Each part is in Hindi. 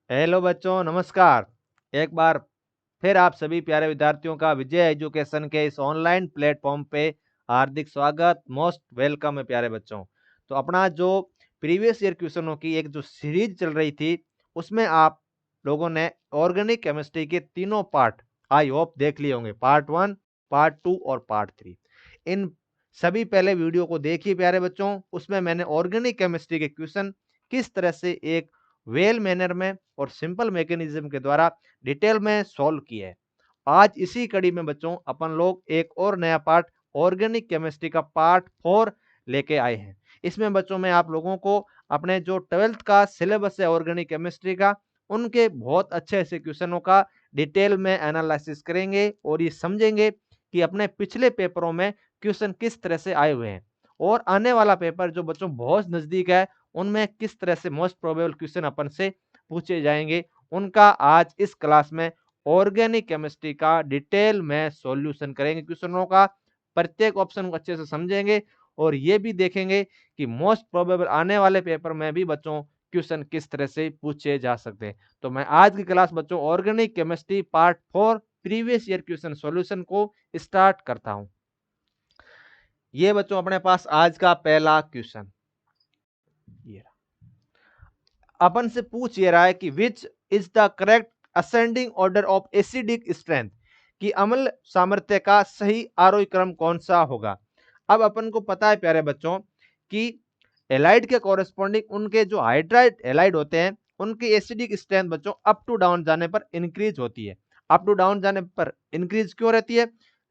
हेलो बच्चों, नमस्कार। एक बार फिर आप सभी प्यारे विद्यार्थियों का विजय एजुकेशन के इस ऑनलाइन प्लेटफॉर्म पे हार्दिक स्वागत, मोस्ट वेलकम है प्यारे बच्चों। तो अपना जो प्रीवियस ईयर क्वेश्चनों की एक जो सीरीज चल रही थी, उसमें आप लोगों ने ऑर्गेनिक केमिस्ट्री के तीनों पार्ट आई होप देख लिए होंगे, पार्ट 1, पार्ट 2 और पार्ट 3। इन सभी पहले वीडियो को देखिए प्यारे बच्चों। उसमें मैंने ऑर्गेनिक केमिस्ट्री के क्वेश्चन किस तरह से एक वेल मैनर में और सिंपल मैकेनिज्म के द्वारा डिटेल में सॉल्व किए है। आज इसी कड़ी में बच्चों अपन लोग एक और नया पार्ट ऑर्गेनिक केमिस्ट्री का पार्ट 4 लेके आए हैं। इसमें बच्चों में आप लोगों को अपने जो 12th का सिलेबस है ऑर्गेनिक केमिस्ट्री का, उनके बहुत अच्छे ऐसे क्वेश्चनों का डिटेल में एनालिसिस करेंगे और ये समझेंगे कि अपने पिछले पेपरों में क्वेश्चन किस तरह से आए हुए हैं और आने वाला पेपर जो बच्चों बहुत नजदीक है, उनमें किस तरह से मोस्ट प्रोबेबल क्वेश्चन अपन से पूछे जाएंगे, उनका आज इस क्लास में ऑर्गेनिक केमिस्ट्री का डिटेल में सॉल्यूशन करेंगे। क्वेश्चनों का प्रत्येक ऑप्शन को अच्छे से समझेंगे और ये भी देखेंगे कि मोस्ट प्रोबेबल आने वाले पेपर में भी बच्चों क्वेश्चन किस तरह से पूछे जा सकते हैं। तो मैं आज की क्लास बच्चों organic chemistry part 4 previous year question solution को स्टार्ट करता हूं। ये बच्चों अपने पास आज का पहला क्वेश्चन ये अपन से पूछ ये रहा है कि which is the correct ascending order of acidic strength, कि अम्ल सामर्थ्य का सही आरोही क्रम कौन सा होगा। अब अपन को पता है प्यारे बच्चों कि एलाइड के कॉरेस्पॉन्डिंग उनके जो हाइड्राइड एलाइड होते हैं, उनकी एसिडिक स्ट्रेंथ बच्चों अप टू डाउन जाने पर इंक्रीज होती है। अप टू डाउन जाने पर इंक्रीज क्यों रहती है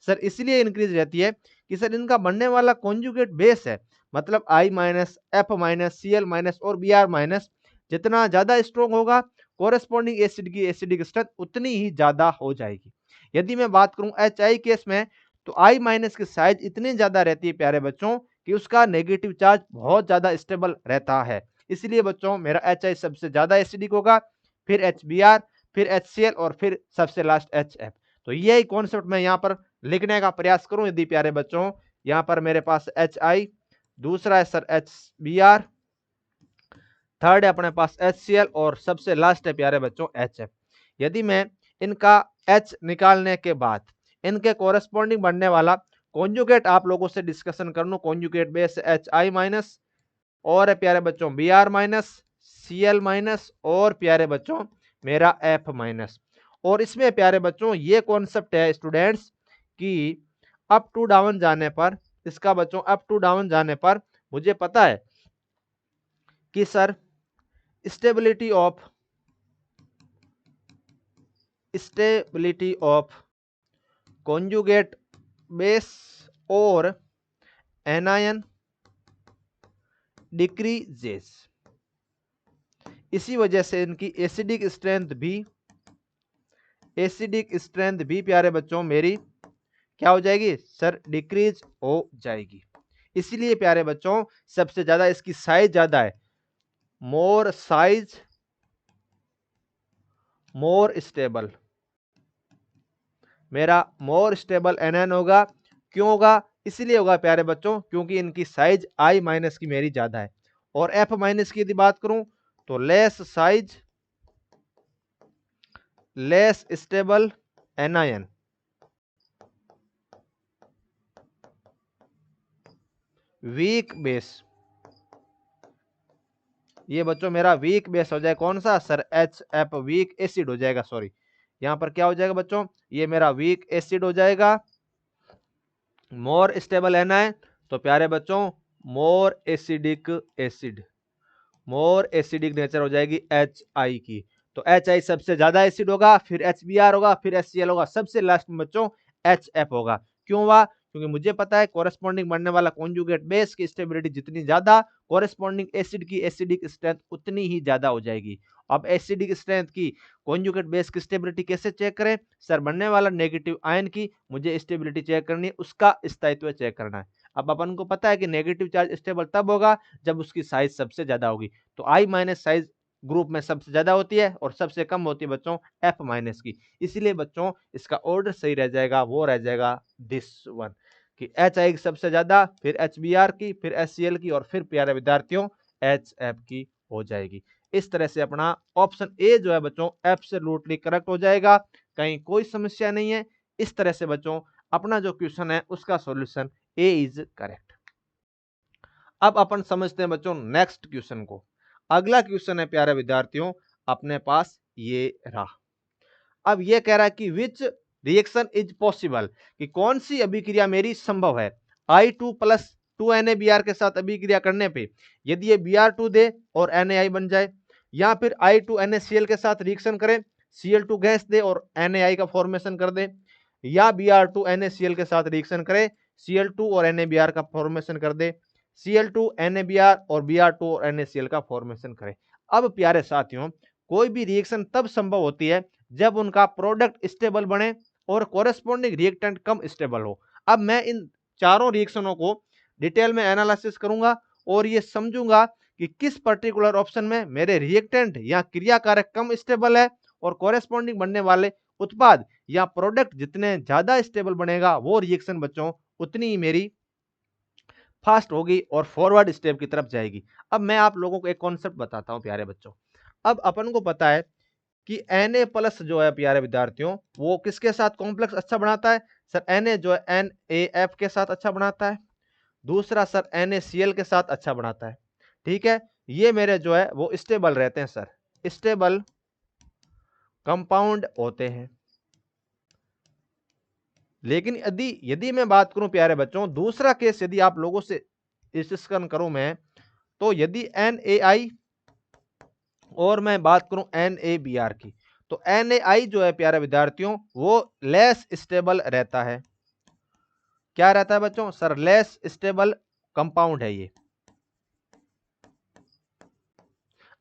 सर? इसलिए इंक्रीज रहती है कि सर इनका बनने वाला कॉन्जुगेट बेस है, मतलब I minus, F minus, Cl minus और Br माइनस जितना ज्यादा स्ट्रॉन्ग होगा, कोरेस्पॉन्डिंग एसिड की एसिडिक स्ट्रेंथ उतनी ही ज्यादा हो जाएगी। यदि मैं बात करूं HI केस में, तो I माइनस की साइज इतनी ज्यादा रहती है प्यारे बच्चों कि उसका नेगेटिव चार्ज बहुत ज्यादा स्टेबल रहता है। इसलिए बच्चों मेरा HI सबसे ज्यादा एसिडिक होगा, फिर HBr, फिर HCl और फिर सबसे लास्ट HF। तो यही कॉन्सेप्ट मैं यहाँ पर लिखने का प्रयास करूं। यदि प्यारे बच्चों यहाँ पर मेरे पास HI, दूसरा है सर HBr, थर्ड है अपने पास HCl और सबसे लास्ट है प्यारे बच्चों HF। यदि मैं इनका H निकालने के बाद इनके कोरेस्पॉन्डिंग बनने वाला कॉन्जुगेट आप लोगों से डिस्कशन कर लूं, कॉन्जुगेट बेस HI माइनस और है प्यारे बच्चों Br माइनस, Cl माइनस और प्यारे बच्चों मेरा F माइनस। और इसमें प्यारे बच्चों ये कॉन्सेप्ट है स्टूडेंट्स कि अप टू डाउन जाने पर, इसका बच्चों अप टू डाउन जाने पर मुझे पता है कि sir stability of conjugate base और एनायन डिक्रीजेस। इसी वजह से इनकी एसिडिक स्ट्रेंथ भी प्यारे बच्चों मेरी क्या हो जाएगी सर? डिक्रीज हो जाएगी। इसीलिए प्यारे बच्चों सबसे ज्यादा इसकी साइज ज्यादा है, मोर साइज मोर स्टेबल, मेरा मोर स्टेबल एनएन होगा। क्यों होगा? इसलिए होगा प्यारे बच्चों क्योंकि इनकी साइज I माइनस की मेरी ज्यादा है। और F माइनस की यदि बात करूं तो less size less stable anion, weak base. ये बच्चों मेरा वीक बेस हो जाए कौन सा सर? HF वीक एसिड हो जाएगा। सॉरी, यहां पर क्या हो जाएगा बच्चों? ये मेरा वीक एसिड हो जाएगा। मोर स्टेबल एनायन तो प्यारे बच्चों more acidic acid, more acidic nature हो जाएगी HI की। तो HI सबसे ज्यादा एसिड होगा, फिर HBr होगा, फिर HCl होगा, सबसे लास्ट में बच्चों HF होगा। क्यों हुआ? क्योंकि मुझे पता है कोरेस्पॉन्डिंग बनने वाला कॉन्जुगेट बेस की स्टेबिलिटी जितनी ज्यादा, कोरेस्पॉन्डिंग एसिड की एसिडिक स्ट्रेंथ उतनी ही ज्यादा हो जाएगी। अब एसिडिक स्ट्रेंथ की कॉन्जुगेट बेस की स्टेबिलिटी कैसे चेक करें सर? बनने वाला नेगेटिव आयन की मुझे स्टेबिलिटी चेक करनी है, उसका स्थायित्व चेक करना है। अब अपन को पता है कि नेगेटिव चार्ज स्टेबल तब होगा जब उसकी साइज सबसे ज्यादा होगी। तो I माइनस साइज ग्रुप में सबसे ज्यादा होती है और सबसे कम होती है बच्चों F माइनस की। इसलिए बच्चों इसका ऑर्डर सही रह जाएगा, वो रह जाएगा दिस वन कि HI की सबसे ज्यादा, फिर HBr की, फिर HCl की और फिर प्यारे विद्यार्थियों HF की हो जाएगी। इस तरह से अपना ऑप्शन ए जो है बच्चों एब्सोल्युटली करेक्ट हो जाएगा, कहीं कोई समस्या नहीं है। इस तरह से बच्चों अपना जो क्वेश्चन है उसका सॉल्यूशन ए इज करेक्ट। अब अपन समझते हैं बच्चों नेक्स्ट क्वेश्चन को। अगला क्वेश्चन है प्यारे विद्यार्थियों अपने पास ये रहा। अब ये कह रहा है कि विच रिएक्शन इज पॉसिबल, कि कौन सी अभिक्रिया मेरी संभव है I2 प्लस 2Na के साथ अभिक्रिया करने पे यदि ये Br2 दे और NaI बन जाए, या फिर I2 NaCl के साथ रिएक्शन करें, Cl2 गैस दे और NaI का फॉर्मेशन कर दे, या Br2 NaCl के साथ रिएक्शन करे, Cl2 और NaBr का फॉर्मेशन कर दे, Cl2 NaBr और Br2 और NaCl का फॉर्मेशन करे। अब प्यारे साथियों कोई भी रिएक्शन तब संभव होती है जब उनका प्रोडक्ट स्टेबल बने और कोरेस्पोंडिंग रिएक्टेंट कम स्टेबल हो। अब मैं इन चारों रिएक्शनों को डिटेल में एनालिसिस करूंगा और ये समझूंगा कि किस पर्टिकुलर ऑप्शन में मेरे रिएक्टेंट या क्रियाकारक कम स्टेबल है और कोरेस्पोंडिंग बनने वाले उत्पाद या प्रोडक्ट जितने ज्यादा स्टेबल बनेगा वो रिएक्शन बच्चों उतनी ही मेरी फास्ट होगी और फॉरवर्ड स्टेप की तरफ जाएगी। अब मैं आप लोगों को एक कॉन्सेप्ट बताता हूं प्यारे बच्चों। अब अपन को पता है कि Na प्लस जो है प्यारे विद्यार्थियों वो किसके साथ कॉम्प्लेक्स अच्छा बनाता है सर, Na जो है NaF के साथ अच्छा बनाता है, दूसरा सर NaCl के साथ अच्छा बनाता है। ठीक है, ये मेरे जो है वो स्टेबल रहते हैं सर, स्टेबल कंपाउंड होते हैं। लेकिन यदि यदि मैं बात करूं प्यारे बच्चों दूसरा केस यदि आप लोगों से डिस्कशन करूं मैं, तो यदि NaI और मैं बात करूं NaBr की, तो NaI जो है प्यारे विद्यार्थियों वो लेस स्टेबल रहता है। क्या रहता है बच्चों सर, लेस स्टेबल कंपाउंड है ये।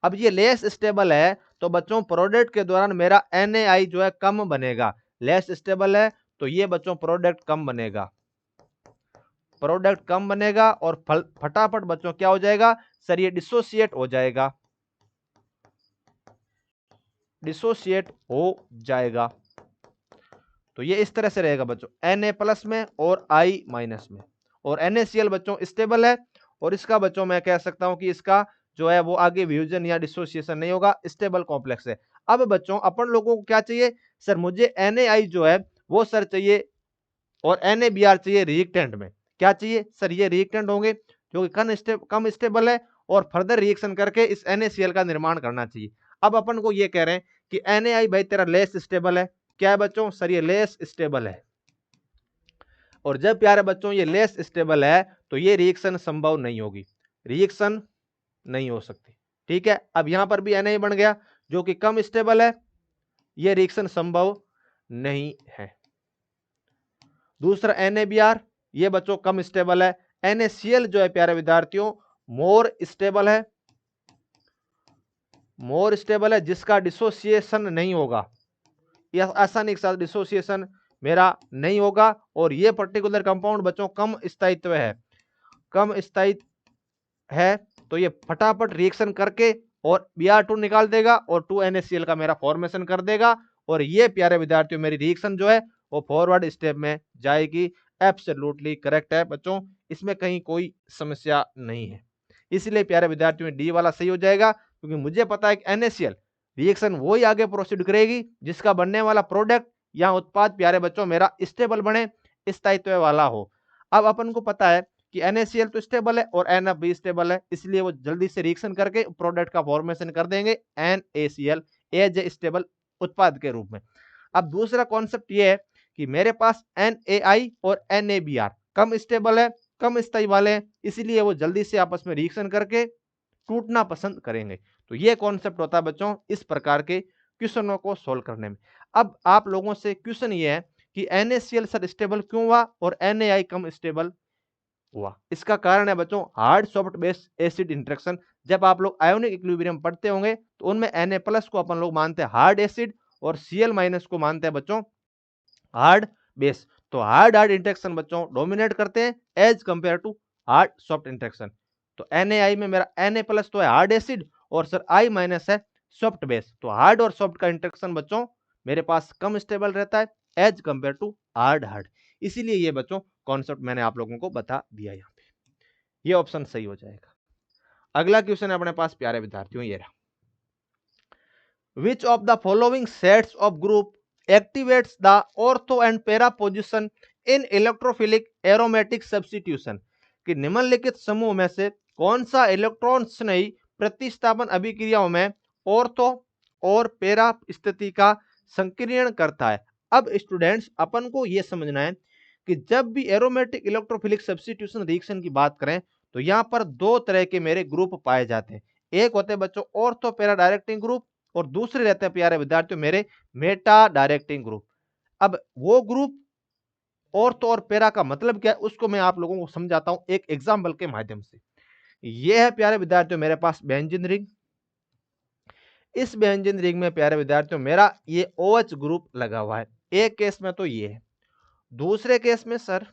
अब ये लेस स्टेबल है तो बच्चों प्रोडक्ट के दौरान मेरा NaI जो है कम बनेगा, लेस स्टेबल है तो ये बच्चों प्रोडक्ट कम बनेगा, प्रोडक्ट कम बनेगा और फटाफट बच्चों क्या हो जाएगा सर, ये डिसोसिएट हो जाएगा, डिसोसिएट हो जाएगा। तो ये इस तरह से रहेगा बच्चों Na प्लस में और I माइनस में, और NaCl बच्चों स्टेबल है और इसका बच्चों मैं कह सकता हूं कि इसका जो है वो आगे फ्यूजन या डिसोसिएशन नहीं होगा, स्टेबल कॉम्प्लेक्स है। अब बच्चों अपन लोगों को क्या चाहिए सर, मुझे NaI जो है वो सर चाहिए और NaBr चाहिए रिएक्टेंट में। क्या चाहिए सर, ये रिएक्टेंट होंगे जो कि कम स्टेबल है और फर्दर रिएक्शन करके इस NaCl का निर्माण करना चाहिए। अब अपन को ये कह रहे हैं कि NaI भाई तेरा लेस स्टेबल है, क्या है बच्चों सर, ये लेस स्टेबल है, और जब प्यारे बच्चों ये लेस स्टेबल है तो ये रिएक्शन संभव नहीं होगी, रिएक्शन नहीं हो सकती। ठीक है, अब यहां पर भी Na बन गया जो कि कम स्टेबल है, ये रिएक्शन संभव नहीं है। दूसरा NaBr ये बच्चों कम स्टेबल है, NaCl जो है प्यारे विद्यार्थियों मोर स्टेबल है, मोर स्टेबल है जिसका डिसोसिएशन नहीं होगा, या आसानी के साथ डिसोसिएशन मेरा नहीं होगा, और ये पर्टिकुलर कंपाउंड बच्चों कम स्थायित्व है, कम स्थायित्व है तो ये फटाफट रिएक्शन करके और Br2 निकाल देगा और 2NaCl का मेरा फॉर्मेशन कर देगा, और ये प्यारे विद्यार्थियों मेरी रिएक्शन जो है वो फॉरवर्ड स्टेप में जाएगी। एब्सोल्युटली करेक्ट है बच्चों, इसमें कहीं कोई समस्या नहीं है। इसलिए प्यारे विद्यार्थियों डी वाला सही हो जाएगा, क्योंकि मुझे पता है कि NaCl रिएक्शन वही आगे प्रोसीड करेगी जिसका बनने वाला प्रोडक्ट या उत्पाद प्यारे बच्चों मेरा स्टेबल बने, स्थायित्व वाला हो। अब अपन को पता है कि NaCl तो स्टेबल है और NF भी स्टेबल है, इसलिए वो जल्दी से रिएक्शन करके प्रोडक्ट का फॉर्मेशन कर देंगे NaCl एज ए स्टेबल उत्पाद के रूप में। अब दूसरा कॉन्सेप्ट ये है कि मेरे पास NaI और NaBr कम स्टेबल है, कम स्थायी वाले हैं, इसलिए वो जल्दी से आपस में रिएक्शन करके टूटना पसंद करेंगे। तो ये कॉन्सेप्ट होता है बच्चों इस प्रकार के क्वेश्चनों को सोल्व करने में। अब आप लोगों से क्वेश्चन ये है कि NaCl सर स्टेबल क्यों हुआ और NaI कम स्टेबल हुआ? इसका कारण है बच्चों hard soft base acid interaction. जब आप लोग आयोनिक इक्विलिब्रियम पढ़ते होंगे तो उनमें Na प्लस को अपन लोग मानते हैं हार्ड एसिड और Cl माइनस को मानते हैं बच्चों हार्ड बेस। तो हार्ड हार्ड इंटरेक्शन बच्चों डोमिनेट करते हैं as compare to hard soft interaction. तो NaI में मेरा Na प्लस तो है हार्ड एसिड और सर I माइनस है सॉफ्ट बेस। तो हार्ड और सॉफ्ट का इंटरेक्शन बच्चों मेरे पास कम स्टेबल रहता है as compare to hard hard. इसीलिए ये बच्चों कॉन्सेप्ट मैंने आप लोगों को बता दिया यहाँ पे, ये ऑप्शन सही हो जाएगा। अगला क्वेश्चन है अपने पास प्यारे विद्यार्थियों ये रहा। विच of the following sets of group activates the ortho and para position in electrophilic aromatic substitution, कि निम्नलिखित समूह में से कौन सा इलेक्ट्रॉन स्नेही प्रतिस्थापन अभिक्रियाओं में ऑर्थो और पैरा स्थिति का संकीर्ण करता है। अब स्टूडेंट्स अपन को यह समझना है कि जब भी एरोमेटिक इलेक्ट्रोफिलिक सब्स्टिट्यूशन रिएक्शन की बात करें तो यहां पर दो तरह के मेरे ग्रुप पाए जाते हैं। एक होते हैं बच्चों ऑर्थो पैरा डायरेक्टिंग ग्रुप और दूसरे रहते हैं प्यारे विद्यार्थियों मेरे मेटा डायरेक्टिंग ग्रुप। अब वो ग्रुप ऑर्थो और पैरा का मतलब क्या है उसको मैं आप लोगों को समझाता हूं एक एग्जाम्पल के माध्यम से। यह है प्यारे विद्यार्थियों मेरे पास बेंजीन रिंग। इस बेंजीन रिंग में प्यारे विद्यार्थियों मेरा ये OH ग्रुप लगा हुआ है। एक केस में तो ये है, दूसरे केस में सर,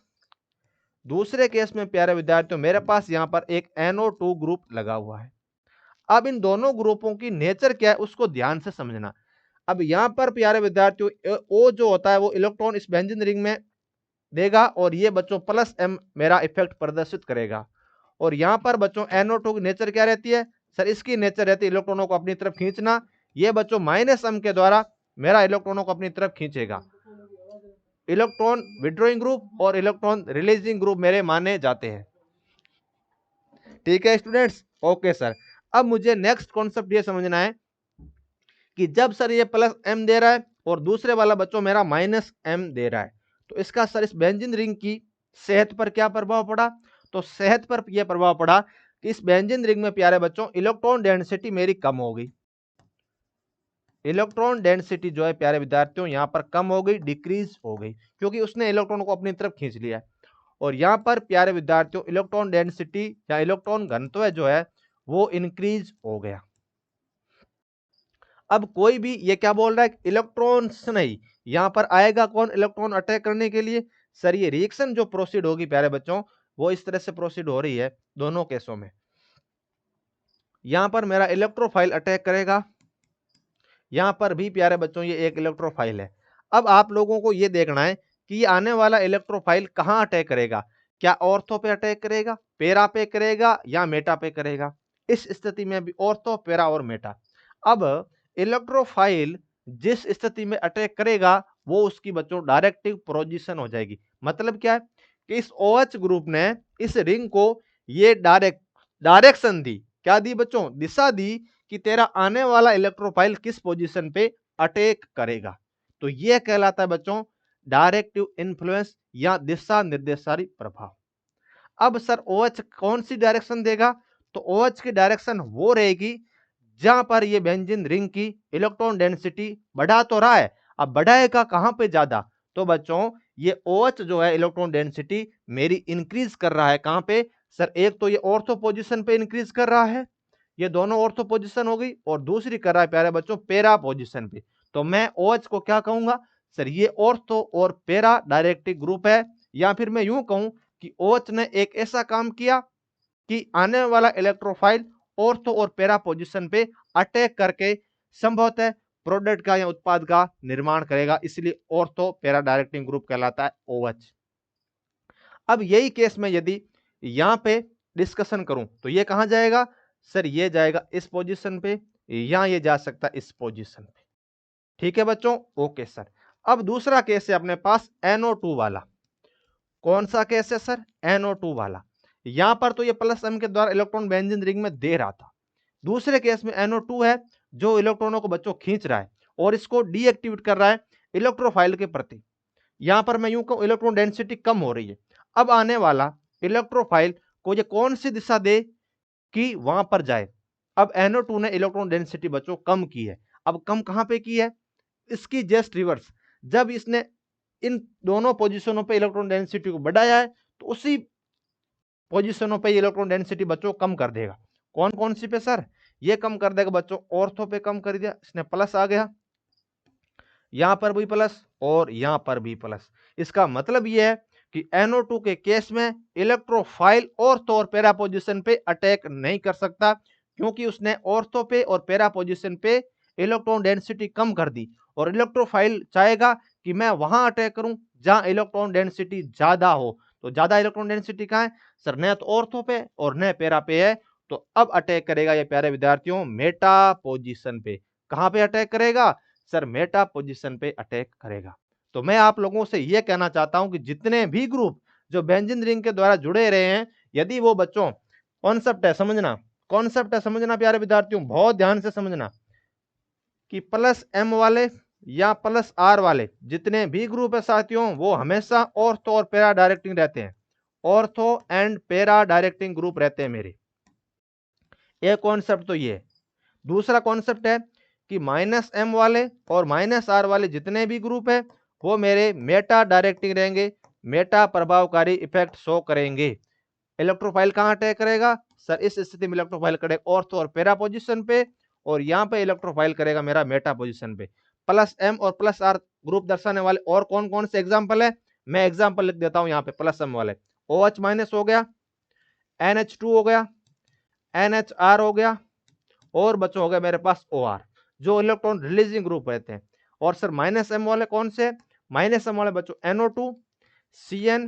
दूसरे केस में प्यारे विद्यार्थियों मेरे पास यहां पर एक NO2 ग्रुप लगा हुआ है। अब इन दोनों ग्रुपों की नेचर क्या है उसको ध्यान से समझना। अब यहां पर प्यारे विद्यार्थियों ओ जो होता है वो इलेक्ट्रॉन इस बेंजीन रिंग में देगा और ये बच्चों प्लस m मेरा इफेक्ट प्रदर्शित करेगा। और यहां पर बच्चों NO2 की नेचर क्या रहती है सर, इसकी नेचर रहती है इलेक्ट्रॉनों को अपनी तरफ खींचना। ये बच्चों -m के द्वारा मेरा इलेक्ट्रॉनों को अपनी तरफ खींचेगा। इलेक्ट्रॉन विड्रॉइंग ग्रुप और इलेक्ट्रॉन रिलीजिंग ग्रुप मेरे माने जाते हैं। ठीक है स्टूडेंट्स, ओके सर। अब मुझे नेक्स्ट कॉन्सेप्ट ये समझना है कि जब सर ये +m दे रहा है और दूसरे वाला बच्चों मेरा -m दे रहा है तो इसका सर इस बेंजीन रिंग की सेहत पर क्या प्रभाव पड़ा। तो सेहत पर यह प्रभाव पड़ा कि इस बेंजीन रिंग में प्यारे बच्चों इलेक्ट्रॉन डेंसिटी मेरी कम हो गई। इलेक्ट्रॉन डेंसिटी जो है प्यारे विद्यार्थियों यहां पर कम हो गई, डिक्रीज हो गई, क्योंकि उसने इलेक्ट्रॉन को अपनी तरफ खींच लिया है। और यहां पर प्यारे विद्यार्थियों इलेक्ट्रॉन डेंसिटी या इलेक्ट्रॉन घनत्व जो है वो इंक्रीज हो गया। अब कोई भी ये क्या बोल रहा है इलेक्ट्रॉन्स नहीं, यहां पर आएगा कौन इलेक्ट्रॉन अटैक करने के लिए। सर ये रिएक्शन जो प्रोसीड होगी प्यारे बच्चों वो इस तरह से प्रोसीड हो रही है दोनों केसों में। यहां पर मेरा इलेक्ट्रोफाइल अटैक करेगा, यहां पर भी प्यारे बच्चों ये एक इलेक्ट्रोफाइल है। अब आप लोगों को ये देखना है कि ये आने वाला इलेक्ट्रोफाइल कहां अटैक करेगा, क्या ऑर्थो पे अटैक करेगा, पैरा पे करेगा या मेटा पे करेगा। इस स्थिति में भी ऑर्थो, पैरा और मेटा। अब इलेक्ट्रोफाइल जिस स्थिति में अटैक करेगा वो उसकी बच्चों डायरेक्टिव पोजीशन हो जाएगी। मतलब क्या है कि इस OH ग्रुप ने इस रिंग को ये डायरेक्शन दी, क्या दी बच्चों, दिशा दी कि तेरा आने वाला इलेक्ट्रोफाइल किस पोजीशन पे अटैक करेगा। तो यह कहलाता है बच्चों डायरेक्टिव इन्फ्लुएंस या दिशा निर्देशारी प्रभाव। अब सर OH कौन सी डायरेक्शन देगा, तो OH की डायरेक्शन वो रहेगी जहां पर ये बेंजीन रिंग की इलेक्ट्रॉन डेंसिटी बढ़ा तो रहा है, अब बढ़ाएगा कहां पे ज्यादा, तो बच्चों ये OH जो है इलेक्ट्रॉन डेंसिटी मेरी इंक्रीज कर रहा है कहां पे सर, एक तो ये ऑर्थो पोजीशन पे इंक्रीज कर रहा है, ये दोनों ऑर्थो पोजीशन हो गई, और दूसरी कर रहा है प्यारे बच्चों पैरा पोजीशन पे। तो मैं OH को क्या कहूंगा सर, ये ऑर्थो और पैरा डायरेक्टिव ग्रुप है, या फिर मैं यूं कहूं कि OH ने एक ऐसा काम किया कि आने वाला इलेक्ट्रोफाइल ऑर्थो और पैरा पोजीशन पे अटैक करके संभवतः प्रोडक्ट का या उत्पाद का निर्माण करेगा, इसलिए ऑर्थो पैरा डायरेक्टिंग ग्रुप कहलाता है OH। अब यही केस में यदि यहां पे डिस्कशन करूं तो ये कहां जाएगा सर, ये जाएगा इस पोजीशन पे, या ये जा सकता है इस पोजीशन पे। ठीक है बच्चों, ओके सर। अब दूसरा केस है अपने पास NO2 वाला। कौन सा केस है सर, NO2 वाला। यहां पर तो ये +m के द्वारा इलेक्ट्रॉन बेंजीन रिंग में दे रहा था, दूसरे केस में NO2 है जो इलेक्ट्रॉनों को बच्चों खींच रहा है और इसको डीएक्टिवेट कर रहा है इलेक्ट्रोफाइल के प्रति। यहां पर मैं यूं कहूं इलेक्ट्रॉन डेंसिटी कम हो रही है। अब आने वाला इलेक्ट्रोफाइल को ये कौन सी दिशा दे कि वहां पर जाए। अब NO2 ने इलेक्ट्रॉन डेंसिटी बच्चों कम की है, अब कम कहां पे की है, इसकी जस्ट रिवर्स, जब इसने इन दोनों पोजीशनों पे इलेक्ट्रॉन डेंसिटी को बढ़ाया है तो उसी पोजीशनों पे इलेक्ट्रॉन डेंसिटी बच्चों कम कर देगा। कौन कौन सी पे सर, ये कम कर देगा बच्चों ऑर्थो पे कम कर दिया, इसने प्लस आ गया, यहां पर भी प्लस और यहां पर भी प्लस। इसका मतलब यह है कि NO2 के केस में इलेक्ट्रोफाइल ऑर्थो और पैरा पोजीशन पे अटैक नहीं कर सकता, क्योंकि उसने ऑर्थो पे और पैरा पोजीशन पे इलेक्ट्रॉन डेंसिटी कम कर दी, और इलेक्ट्रोफाइल चाहेगा कि मैं वहां अटैक करूं जहां इलेक्ट्रॉन डेंसिटी ज्यादा हो। तो ज्यादा इलेक्ट्रॉन डेंसिटी कहां है सर, न तो ऑर्थो पे और न पैरा पे है, तो अब अटैक करेगा ये प्यारे विद्यार्थियों मेटा पोजीशन पे। कहां पे अटैक करेगा सर, मेटा पोजीशन पे अटैक करेगा। तो मैं आप लोगों से यह कहना चाहता हूं कि जितने भी ग्रुप जो बेंजीन रिंग के द्वारा जुड़े रहे हैं, यदि वो बच्चों कॉन्सेप्ट है समझना, कॉन्सेप्ट है समझना प्यारे विद्यार्थियों, बहुत ध्यान से समझना कि प्लस एम वाले या प्लस आर वाले जितने भी ग्रुप है साथियों, वो हमेशा ऑर्थो और पैरा डायरेक्टिंग रहते हैं। Ortho and para directing group रहते हैं मेरे। एक कॉन्सेप्ट तो ये है। दूसरा कॉन्सेप्ट है कि माइनस एम वाले और माइनस आर वाले जितने भी ग्रुप है वो मेरे मेटा डायरेक्टिंग रहेंगे, मेटा प्रभावकारी इफेक्ट शो करेंगे। इलेक्ट्रोफाइल कहां अटैक करेगा सर, इस स्थिति में इलेक्ट्रोफाइल करेगा ऑर्थो और पैरा पोजीशन पे, और यहां पे इलेक्ट्रोफाइल करेगा मेरा मेटा पोजीशन पे। प्लस एम और प्लस आर ग्रुप दर्शाने वाले और कौन कौन से एग्जांपल है, मैं एग्जांपल लिख देता हूं यहां पे। प्लस एम वाले OH माइनस हो गया, NH2 हो गया, NHR हो गया, और बच्चों हो गया मेरे पास OR, जो इलेक्ट्रॉन रिलीजिंग ग्रुप रहते हैं। और सर माइनस एम वाले कौन से, माइनस एम वाले बच्चों NO2, CN,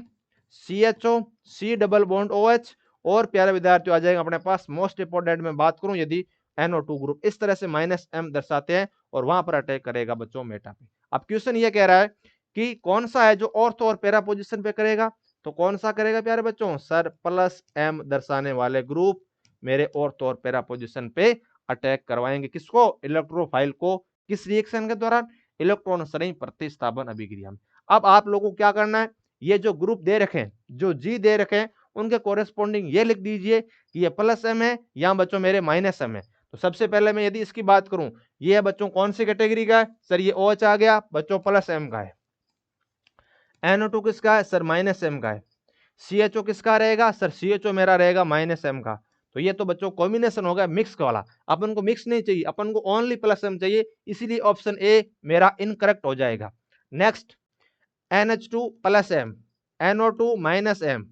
CHO, C double bond OH, और प्यारे विद्यार्थियों आ जाएगा अपने पास मोस्ट इंपोर्टेंट में बात करूं यदि NO2 ग्रुप, इस तरह से माइनस एम दर्शाते हैं और वहां पर अटैक करेगा बच्चों मेटा पे। अब क्वेश्चन ये कह रहा है कि कौन सा है जो ऑर्थो और पैरा पोजीशन पे करेगा, तो कौन सा करेगा प्यारे बच्चों सर, प्लस एम दर्शाने वाले ग्रुप मेरे ऑर्थो और पैरा पोजीशन पे अटैक करवाएंगे। किसको, इलेक्ट्रोफाइल को। किस रिएक्शन के दौरान, इलेक्ट्रॉन संलयन प्रतिस्थापन अभिक्रिया में। अब आप लोगों को क्या करना है, ये जो ग्रुप दे रखे हैं, जो जी दे रखे हैं, उनके कोरेस्पोंडिंग ये लिख दीजिए कि ये प्लस एम है या बच्चों मेरे माइनस एम है। तो सबसे पहले मैं यदि इसकी बात करूं, ये है बच्चों कौन सी कैटेगरी का है सर, ये OH आ गया बच्चों प्लस एम का है। NO2 किसका है सर, माइनस एम का है। CHO किसका रहेगा सर, CHO मेरा रहेगा माइनस एम का। तो ये तो बच्चों कॉम्बिनेशन हो गया मिक्स वाला, अपन को मिक्स नहीं चाहिए, अपन को ओनली प्लस एम चाहिए, इसीलिए ऑप्शन ए मेरा इनकरेक्ट हो जाएगा। Next NH2 plus M, NO2 minus M,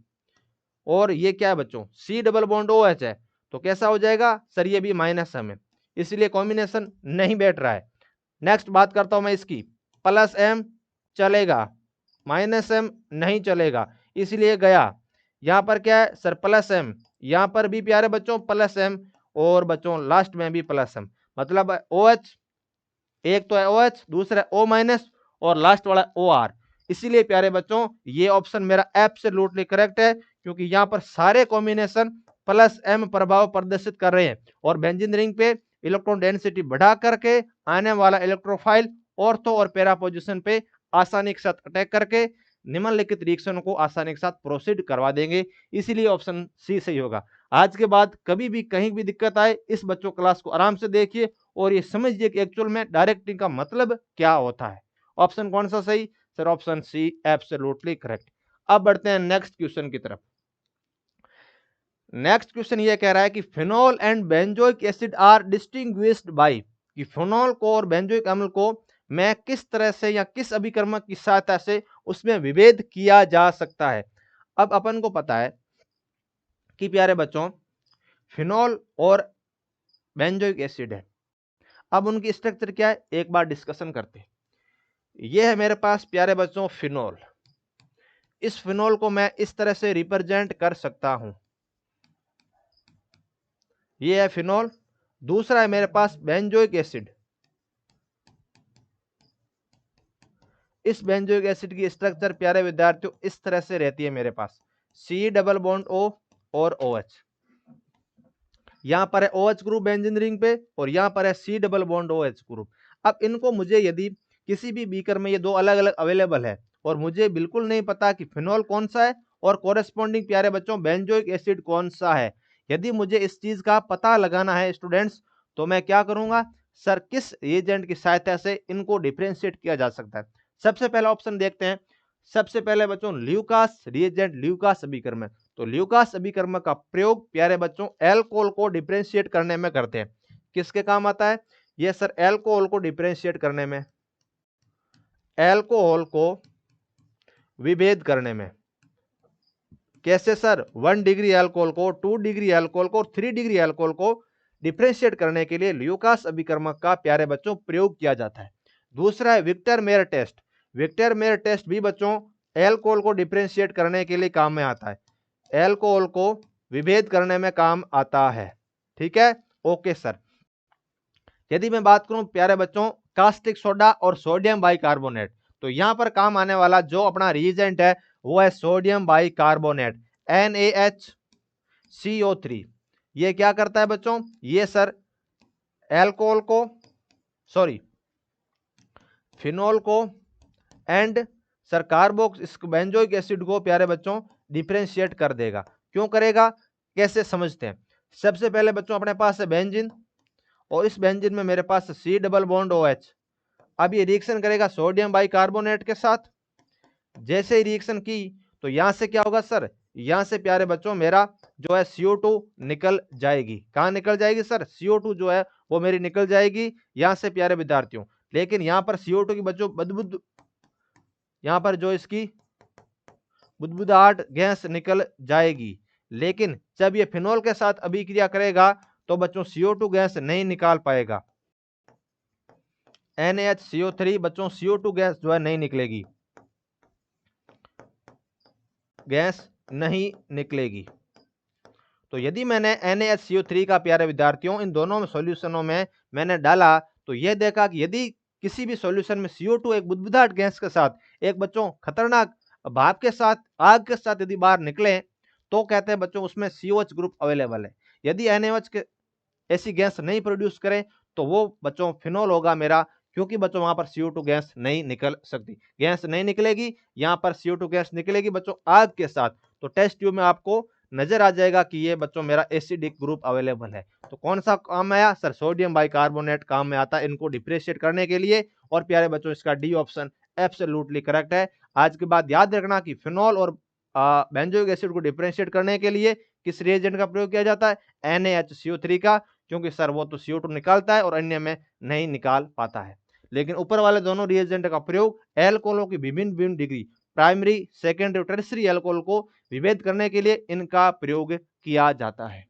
और ये क्या है बच्चों C डबल बॉन्ड OH है, तो कैसा हो जाएगा सर, ये भी माइनस एम है, इसलिए कॉम्बिनेशन नहीं बैठ रहा है। नेक्स्ट बात करता हूं मैं इसकी, प्लस एम चलेगा, माइनस एम नहीं चलेगा, इसलिए गया। यहां पर क्या है सर, प्लस एम, यहां पर भी प्यारे बच्चों प्लस एम, और बच्चों लास्ट में भी प्लस एम, मतलब OH, एक तो है OH, दूसरा O माइनस, और लास्ट वाला OR। इसीलिए प्यारे बच्चों ये ऑप्शन मेरा एब्सोल्युटली करेक्ट है, क्योंकि यहां पर सारे कॉम्बिनेशन प्लस एम प्रभाव प्रदर्शित कर रहे हैं, और बेंजीन रिंग पे इलेक्ट्रॉन डेंसिटी बढ़ा करके आने वाला इलेक्ट्रोफाइल ऑर्थो और पैरा पोजीशन पे आसानी के साथ अटैक करके निम्नलिखित रिएक्शन को आसानी के साथ प्रोसीड करवा देंगे। इसीलिए ऑप्शन सी सही होगा। आज के बाद कभी भी कहीं भी दिक्कत आए, इस बच्चों क्लास को आराम से देखिए और ये समझिए कि एक्चुअल में डायरेक्टिंग का मतलब क्या होता है। ऑप्शन कौन सा सही sir, option C absolutely correct. अब बढ़ते हैं नेक्स्ट क्वेश्चन की तरफ। नेक्स्ट क्वेश्चन ये कह रहा है कि phenol and benzoic acid are distinguished by, कि फिनोल को और बेंजोइक अम्ल को मैं किस तरह से या किस अभिकर्मक की सहायता से उसमें विभेद किया जा सकता है। अब अपन को पता है कि प्यारे बच्चों फिनोल और बेंजोइक एसिड है, अब उनकी स्ट्रक्चर क्या है एक बार डिस्कशन करते हैं। यह है मेरे पास प्यारे बच्चों फिनोल, इस फिनोल को मैं इस तरह से रिप्रेजेंट कर सकता हूं, यह है फिनोल। दूसरा है मेरे पास बेंजोइक एसिड, इस बेंजोइक एसिड की स्ट्रक्चर प्यारे विद्यार्थियों इस तरह से रहती है मेरे पास, C डबल बॉन्ड O और OH। यहां पर है OH ग्रुप बेंजीन रिंग पे, और यहां पर है C double bond OH group. अब इनको मुझे यदि किसी भी बीकर में ये दो अलग अलग अवेलेबल है और मुझे बिल्कुल नहीं पता कि फिनोल कौन सा है और कोरेस्पॉन्डिंग प्यारे बच्चों बेंजोइक एसिड कौन सा है, यदि मुझे इस चीज का पता लगाना है स्टूडेंट्स, तो मैं क्या करूंगा सर, किस एजेंट की सहायता से इनको डिफ्रेंशिएट किया जा सकता है। सबसे पहला ऑप्शन देखते हैं। सबसे पहले बच्चों ल्यूकास रिएजेंट, ल्यूकास अभिकर्मक। तो ल्यूकास अभिकर्मक का प्रयोग प्यारे बच्चों एल्कोहल को डिफ्रेंशिएट करने में करते हैं। किसके काम आता है ये सर, एल्कोहल को डिफ्रेंशिएट करने में, एल्कोहल को विभेद करने में। कैसे सर, 1 डिग्री एल्कोहल को, 2 डिग्री एल्कोहल को और 3 डिग्री एल्कोहल को डिफ्रेंशिएट करने के लिए ल्यूकास अभिकर्मक का प्यारे बच्चों प्रयोग किया जाता है। दूसरा है Victor Meyer test. Victor Meyer test भी बच्चों एल्कोहल को डिफ्रेंशिएट करने के लिए काम में आता है, एल्कोहल को विभेद करने में काम आता है। ठीक है, ओके सर। यदि मैं बात करूं प्यारे बच्चों कास्टिक सोडा और सोडियम बाइकार्बोनेट, तो यहां पर काम आने वाला जो अपना रिएजेंट है वो है सोडियम बाइकार्बोनेट NaHCO3। ये क्या करता है बच्चों, ये सर एल्कोहल को, सॉरी फिनोल को एंड सर कार्बोक्स बेंजोइक एसिड को प्यारे बच्चों डिफरेंशिएट कर देगा। क्यों करेगा, कैसे समझते हैं। सबसे पहले बच्चों अपने पास है बेंजीन, और इस बेंजीन में मेरे पास C डबल बॉन्ड OH। अब ये रिएक्शन करेगा सोडियम बाइकार्बोनेट के साथ। जैसे ही रिएक्शन की तो यहां से क्या होगा सर, यहां से प्यारे बच्चों मेरा जो है CO2 निकल जाएगी। कहां निकल जाएगी सर, CO2 जो है वो मेरी निकल जाएगी यहां से प्यारे विद्यार्थियों। लेकिन यहां पर CO2 की बच्चों बुदबुद, यहां पर जो इसकी बुदबुदाहट गैस निकल जाएगी। लेकिन जब ये फिनोल के साथ अभिक्रिया करेगा तो बच्चों CO2 गैस नहीं निकाल पाएगा। NaHCO3 बच्चों CO2 गैस जो है नहीं निकलेगी, गैस नहीं निकलेगी। तो यदि मैंने NaHCO3 का प्यारे विद्यार्थियों इन दोनों में सॉल्यूशनों में मैंने डाला तो यह देखा कि यदि किसी भी सॉल्यूशन में CO2 एक बुदबुदाहट गैस के साथ एक बच्चों खतरनाक भाप के साथ आग के साथ यदि बाहर निकले तो कहते हैं बच्चों उसमें COH ग्रुप अवेलेबल है। यदि NaOH के ऐसी गैस नहीं प्रोड्यूस करें तो वो बच्चों फिनोल होगा मेरा, क्योंकि बच्चों वहां पर CO2 गैस नहीं निकल सकती, गैस नहीं निकलेगी, यहां पर CO2 गैस निकलेगी बच्चों आग के साथ। तो टेस्ट ट्यूब में आपको नजर आ जाएगा कि ये बच्चों मेरा एसिडिक ग्रुप अवेलेबल है। तो कौन सा काम में आया सर, सोडियम बाइकार्बोनेट काम में आता है इनको डिफरेंशिएट करने के लिए। और प्यारे बच्चों इसका डी ऑप्शन एब्सोल्युटली करेक्ट है। आज के बाद याद रखना कि फिनोल और बेंजोइक एसिड को डिफरेंशिएट करने के लिए किस रिएजेंट का प्रयोग किया जाता है, NaHCO3 का, क्योंकि सर वो तो CO2 निकालता है और अन्य में नहीं निकाल पाता है। लेकिन ऊपर वाले दोनों रिएजेंट का प्रयोग एल्कोहलों की विभिन्न विभिन्न डिग्री, प्राइमरी सेकेंडरी और टर्शियरी एल्कोहल को विभेद करने के लिए इनका प्रयोग किया जाता है।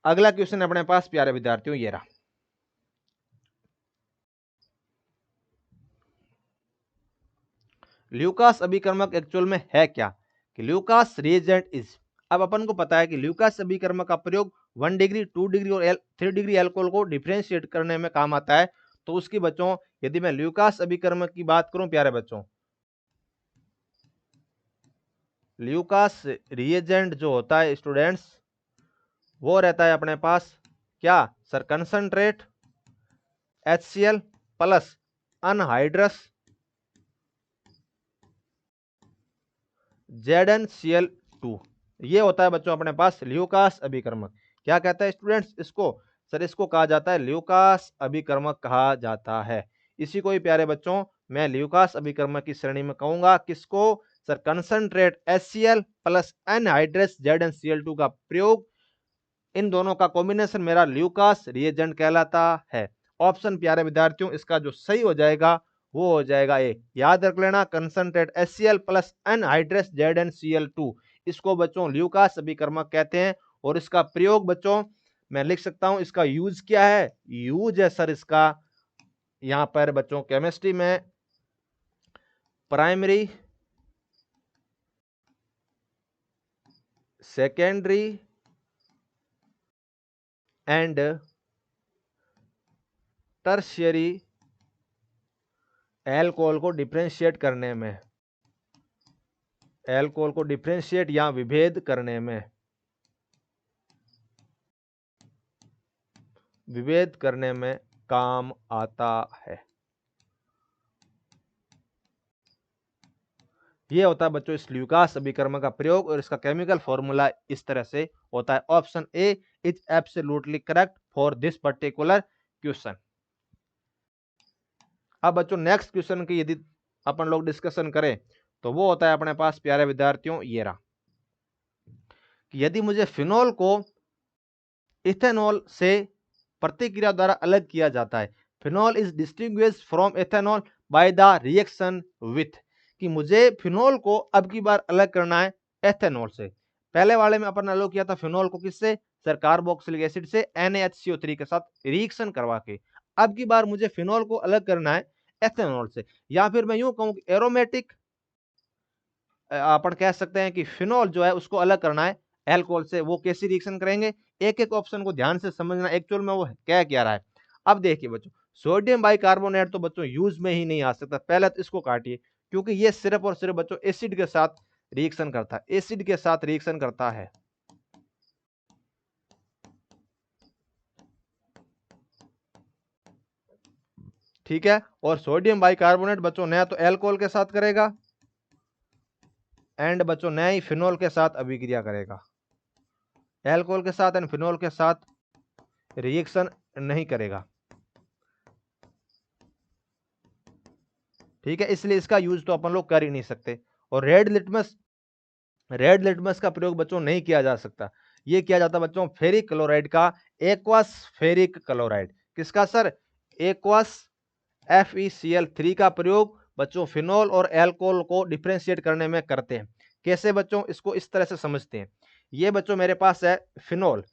अगला क्वेश्चन अपने पास प्यारे विद्यार्थियों ये रहा, ल्यूकास अभिकर्मक एक्चुअल में है क्या, कि ल्यूकास रिएजेंट इज। अब अपन को पता है कि ल्यूकास अभिकर्मक का प्रयोग 1 डिग्री 2 डिग्री और 3 डिग्री अल्कोहल को डिफरेंशिएट करने में काम आता है। तो उसकी बच्चों यदि मैं ल्यूकास अभिकर्मक की बात करूं प्यारे बच्चों, ल्यूकास रिएजेंट जो होता है स्टूडेंट्स वो रहता है अपने पास क्या sir, concentrate HCl plus anhydrous ZnCl2। ये होता है बच्चों अपने पास ल्यूकास अभिकर्मक। क्या कहता है स्टूडेंट्स इसको, सर इसको कहा जाता है ल्यूकास अभिकर्मक कहा जाता है। इसी को ही प्यारे बच्चों मैं ल्यूकास अभिकर्मक की श्रेणी में कहूंगा। किसको sir, concentrate HCl plus anhydrous ZnCl2 का प्रयोग, इन दोनों का कॉम्बिनेशन मेरा ल्यूकास रिएजेंट कहलाता है। ऑप्शन प्यारे विद्यार्थियों इसका जो सही हो जाएगा वो हो जाएगा ए। याद रख लेना, concentrate HCl plus anhydrous ZnCl2, इसको बच्चों ल्यूकास अभिकर्मक कहते हैं। और इसका प्रयोग बच्चों मैं लिख सकता हूं, इसका यूज क्या है, यूज है सर इसका यहां पर बच्चों केमिस्ट्री में primary secondary and tertiary alcohol को डिफरेंशिएट करने में, एल्कोहल को डिफरेंशिएट या विभेद करने में, विभेद करने में काम आता है। ये होता है बच्चों इस ल्यूकास अभिकर्मक का प्रयोग, और इसका केमिकल फॉर्मूला इस तरह से होता है। Option A is absolutely correct for this particular question. अब बच्चों नेक्स्ट क्वेश्चन की यदि अपन लोग डिस्कशन करें तो वो होता है अपने पास प्यारे विद्यार्थियों ये रहा, कि यदि मुझे फिनोल को इथेनॉल से प्रतिक्रिया द्वारा अलग किया जाता है, phenol is distinguished from ethanol by the reaction with, कि मुझे फिनोल को अब की बार अलग करना है एथेनॉल से। पहले वाले में अपन अलग किया था फिनोल को किससे सर, कार्बोक्सिलिक एसिड से NaHCO3 के साथ रिएक्शन करवा के। अब की बार मुझे फिनोल को अलग करना है एथेनॉल से, या फिर मैं यूं कहूं कि एरोमेटिक, अपन कह सकते हैं कि फिनोल जो है उसको अलग करना है एल्कोहल से। वो कैसी रिएक्शन करेंगे, एक एक ऑप्शन को ध्यान से समझना एक्चुअल में वो कह क्या रहा है। अब देखिए बच्चों, सोडियम बाइकार्बोनेट तो बच्चों यूज में ही नहीं आ सकता, पहले तो इसको काटिए, क्योंकि ये सिर्फ और सिर्फ बच्चों एसिड के साथ रिएक्शन करता है, एसिड के साथ रिएक्शन करता है। ठीक है, और सोडियम बाइकार्बोनेट बच्चों नया तो एल्कोहल के साथ करेगा एंड बच्चों नया ही फिनोल के साथ अभिक्रिया करेगा, एल्कोहल के साथ एंड फिनोल के साथ रिएक्शन नहीं करेगा। ठीक है, इसलिए इसका यूज तो अपन लोग कर ही नहीं सकते। और रेड लिटमस का प्रयोग बच्चों नहीं किया जा सकता, ये किया जाता बच्चों फेरिक क्लोराइड का, एक्वस फेरिक क्लोराइड। किसका सर? एक्वस FeCl3 का प्रयोग बच्चों फिनोल और एल्कोहल को डिफरेंशिएट करने में करते हैं। कैसे बच्चों? इसको इस तरह से समझते हैं, ये बच्चों मेरे पास है फिनोल,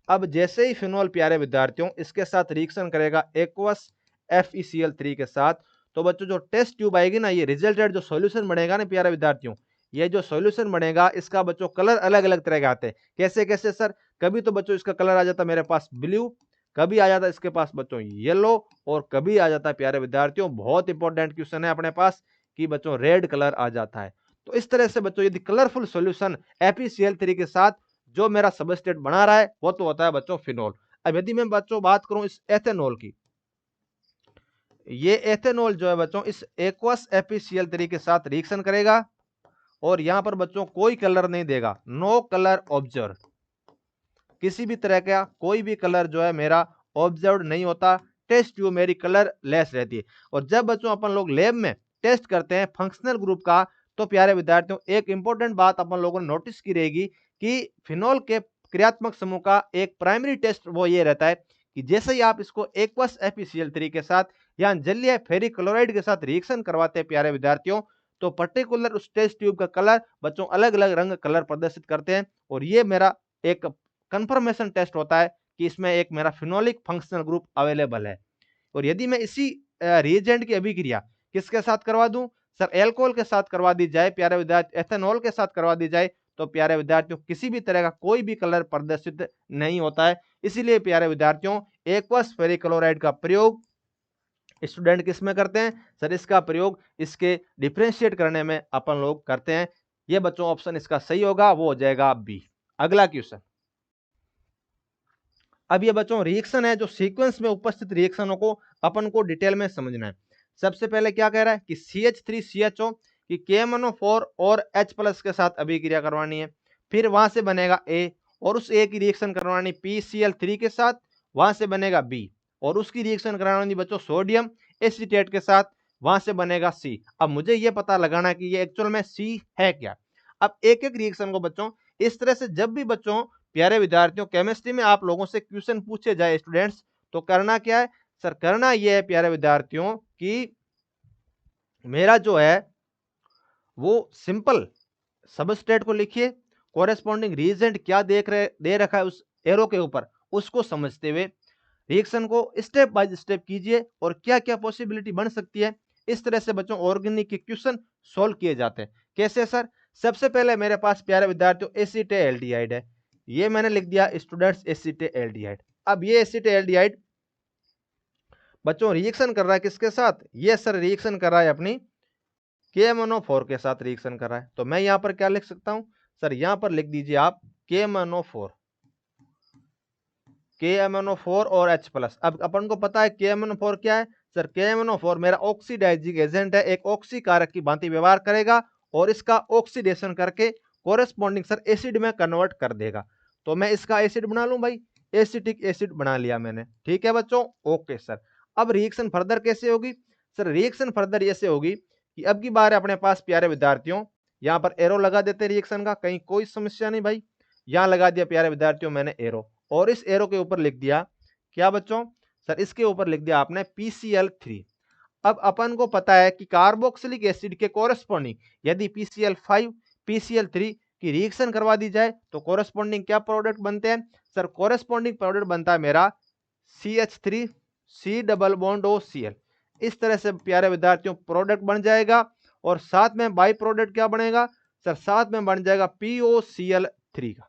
अब जैसे ही फिनोल प्यारे विद्यार्थियों इसके साथ रिएक्शन करेगा एक्वस FeCl3 के साथ, तो बच्चों जो टेस्ट ट्यूब आएगी ना, ये रिजल्टेड जो सॉल्यूशन बनेगा ना प्यारे विद्यार्थियों, ये जो सॉल्यूशन बनेगा इसका बच्चों कलर अलग अलग तरह के आते हैं। कैसे कैसे सर? कभी तो बच्चों इसका कलर आ जाता मेरे पास ब्लू, कभी आ जाता इसके पास बच्चों येलो, और कभी आ जाता है प्यारे विद्यार्थियों, बहुत इंपॉर्टेंट क्वेश्चन है अपने पास, कि बच्चों रेड कलर आ जाता है। तो इस तरह से बच्चों यदि कलरफुल सॉल्यूशन FeCl3 के साथ जो मेरा सबस्ट्रेट बना रहा है वो तो होता है बच्चों फिनोल। अब यदि मैं बच्चों बात करूं इस एथेनॉल की, ये एथेनॉल जो है बच्चों इस एक्वस FeCl3 के साथ रिएक्शन करेगा और यहां पर बच्चों कोई कलर नहीं देगा, नो कलर ऑब्जर्व, किसी भी तरह का कोई भी कलर जो है मेरा ऑब्जर्व नहीं होता, टेस्ट ट्यूब मेरी कलर लेस रहती है। और जब बच्चों अपन लोग लैब में टेस्ट करते हैं फंक्शनल ग्रुप का, तो प्यारे विद्यार्थियों एक इंपॉर्टेंट बात अपन लोगों ने नोटिस की रहेगी कि फिनोल के क्रियात्मक समूह का एक प्राइमरी टेस्ट वो ये रहता है कि जैसे ही आप इसको एक्वस FeCl3 के साथ या जलीय फेरिक क्लोराइड के साथ रिएक्शन करवाते हैं प्यारे विद्यार्थियों, तो पर्टिकुलर उस टेस्ट ट्यूब का कलर बच्चों अलग अलग रंग कलर प्रदर्शित करते हैं। और ये मेरा एक कंफर्मेशन टेस्ट होता है कि इसमें एक मेरा फिनोलिक फंक्शनल ग्रुप अवेलेबल है। और यदि मैं इसी रिएजेंट की अभिक्रिया किसके साथ करवा दूं? सर एल्कोहल के साथ करवा दी जाए प्यारे विद्यार्थी, एथेनॉल के साथ करवा दी जाए, तो प्यारे विद्यार्थियों किसी भी तरह का कोई भी कलर प्रदर्शित नहीं होता है। इसीलिए प्यारे विद्यार्थियों एक्वस फेरिक क्लोराइड का प्रयोग स्टूडेंट किस में करते हैं? सर इसका प्रयोग इसके डिफरेंशिएट करने में अपन लोग करते हैं। ये बच्चों ऑप्शन इसका सही होगा, वो हो जाएगा बी। अगला क्वेश्चन, अब ये बच्चों रिएक्शन है, जो सीक्वेंस में उपस्थित रिएक्शनों को अपन को डिटेल में समझना है। सबसे पहले क्या कह रहा है कि CH3CHO की KMnO4 और H+ के साथ अभिक्रिया करवानी है, फिर वहां से बनेगा A, और उस A की रिएक्शन करवानी PCl3 के साथ, वहां से बनेगा B, और उसकी रिएक्शन करवानी बच्चों सोडियम एसीटेट के साथ, वहां से बनेगा C। अब मुझे ये पता लगाना है कि ये एक्चुअल में C है क्या। अब एक एक रिएक्शन को बच्चों इस तरह से जब भी बच्चों प्यारे विद्यार्थियों केमिस्ट्री में आप लोगों से क्वेश्चन पूछे जाए स्टूडेंट्स, तो करना क्या है? सर करना यह है प्यारे विद्यार्थियों कि मेरा जो है वो सिंपल सबस्ट्रेट को लिखिए, कोरेस्पॉन्डिंग रिएजेंट क्या दे रखा है उस एरो के ऊपर, उसको समझते हुए रिएक्शन को स्टेप बाय स्टेप कीजिए और क्या क्या पॉसिबिलिटी बन सकती है। इस तरह से बच्चों ऑर्गेनिक के क्वेश्चन सॉल्व किए जाते हैं। कैसे सर? सबसे पहले मेरे पास प्यारे विद्यार्थियों एसीटेल्डिहाइड है, ये मैंने लिख दिया स्टूडेंट्स एसीटेल्डिहाइड। अब ये एसीटेल्डिहाइड बच्चों रिएक्शन कर रहा है किसके साथ? ये सर रिएक्शन कर रहा है अपनी KMnO4 के साथ रिएक्शन कर रहा है। तो मैं यहां पर क्या लिख सकता हूं? सर यहां पर लिख दीजिए आप KMnO4 और H+। अब अपन को पता है KMnO4 क्या है? सर KMnO4 मेरा ऑक्सीडाइजिंग एजेंट है, एक ऑक्सी कारक की भांति व्यवहार करेगा और इसका ऑक्सीडेशन करके कोरेस्पॉन्डिंग सर एसिड में कन्वर्ट कर देगा। तो मैं इसका एसिड बना लूं भाई, एसिटिक एसिड बना लिया मैंने। ठीक है बच्चों, ओके सर। अब रिएक्शन फर्दर कैसे होगी? सर रिएक्शन फर्दर ऐसे होगी कि अब की बार अपने पास प्यारे विद्यार्थियों यहां पर एरो लगा देते रिएक्शन का, कहीं कोई समस्या नहीं भाई, यहां लगा दिया प्यारे विद्यार्थियों मैंने एरो, और इस एरो के ऊपर लिख दिया क्या बच्चों? सर इसके ऊपर लिख दिया आपने PCl3। अब अपन को पता है कि कार्बोक्सिलिक एसिड के कोरेस्पॉन्डिंग यदि PCl5 PCl3 की रिएक्शन करवा दी जाए तो कोरेस्पॉन्डिंग क्या प्रोडक्ट बनते हैं? सर कोरेस्पॉन्डिंग प्रोडक्ट बनता है मेरा CH3 C double bond OCl। इस तरह से प्यारे विद्यार्थियों प्रोडक्ट बन जाएगा, और साथ में बाई प्रोडक्ट क्या बनेगा? सर साथ में बन जाएगा POCl3 का,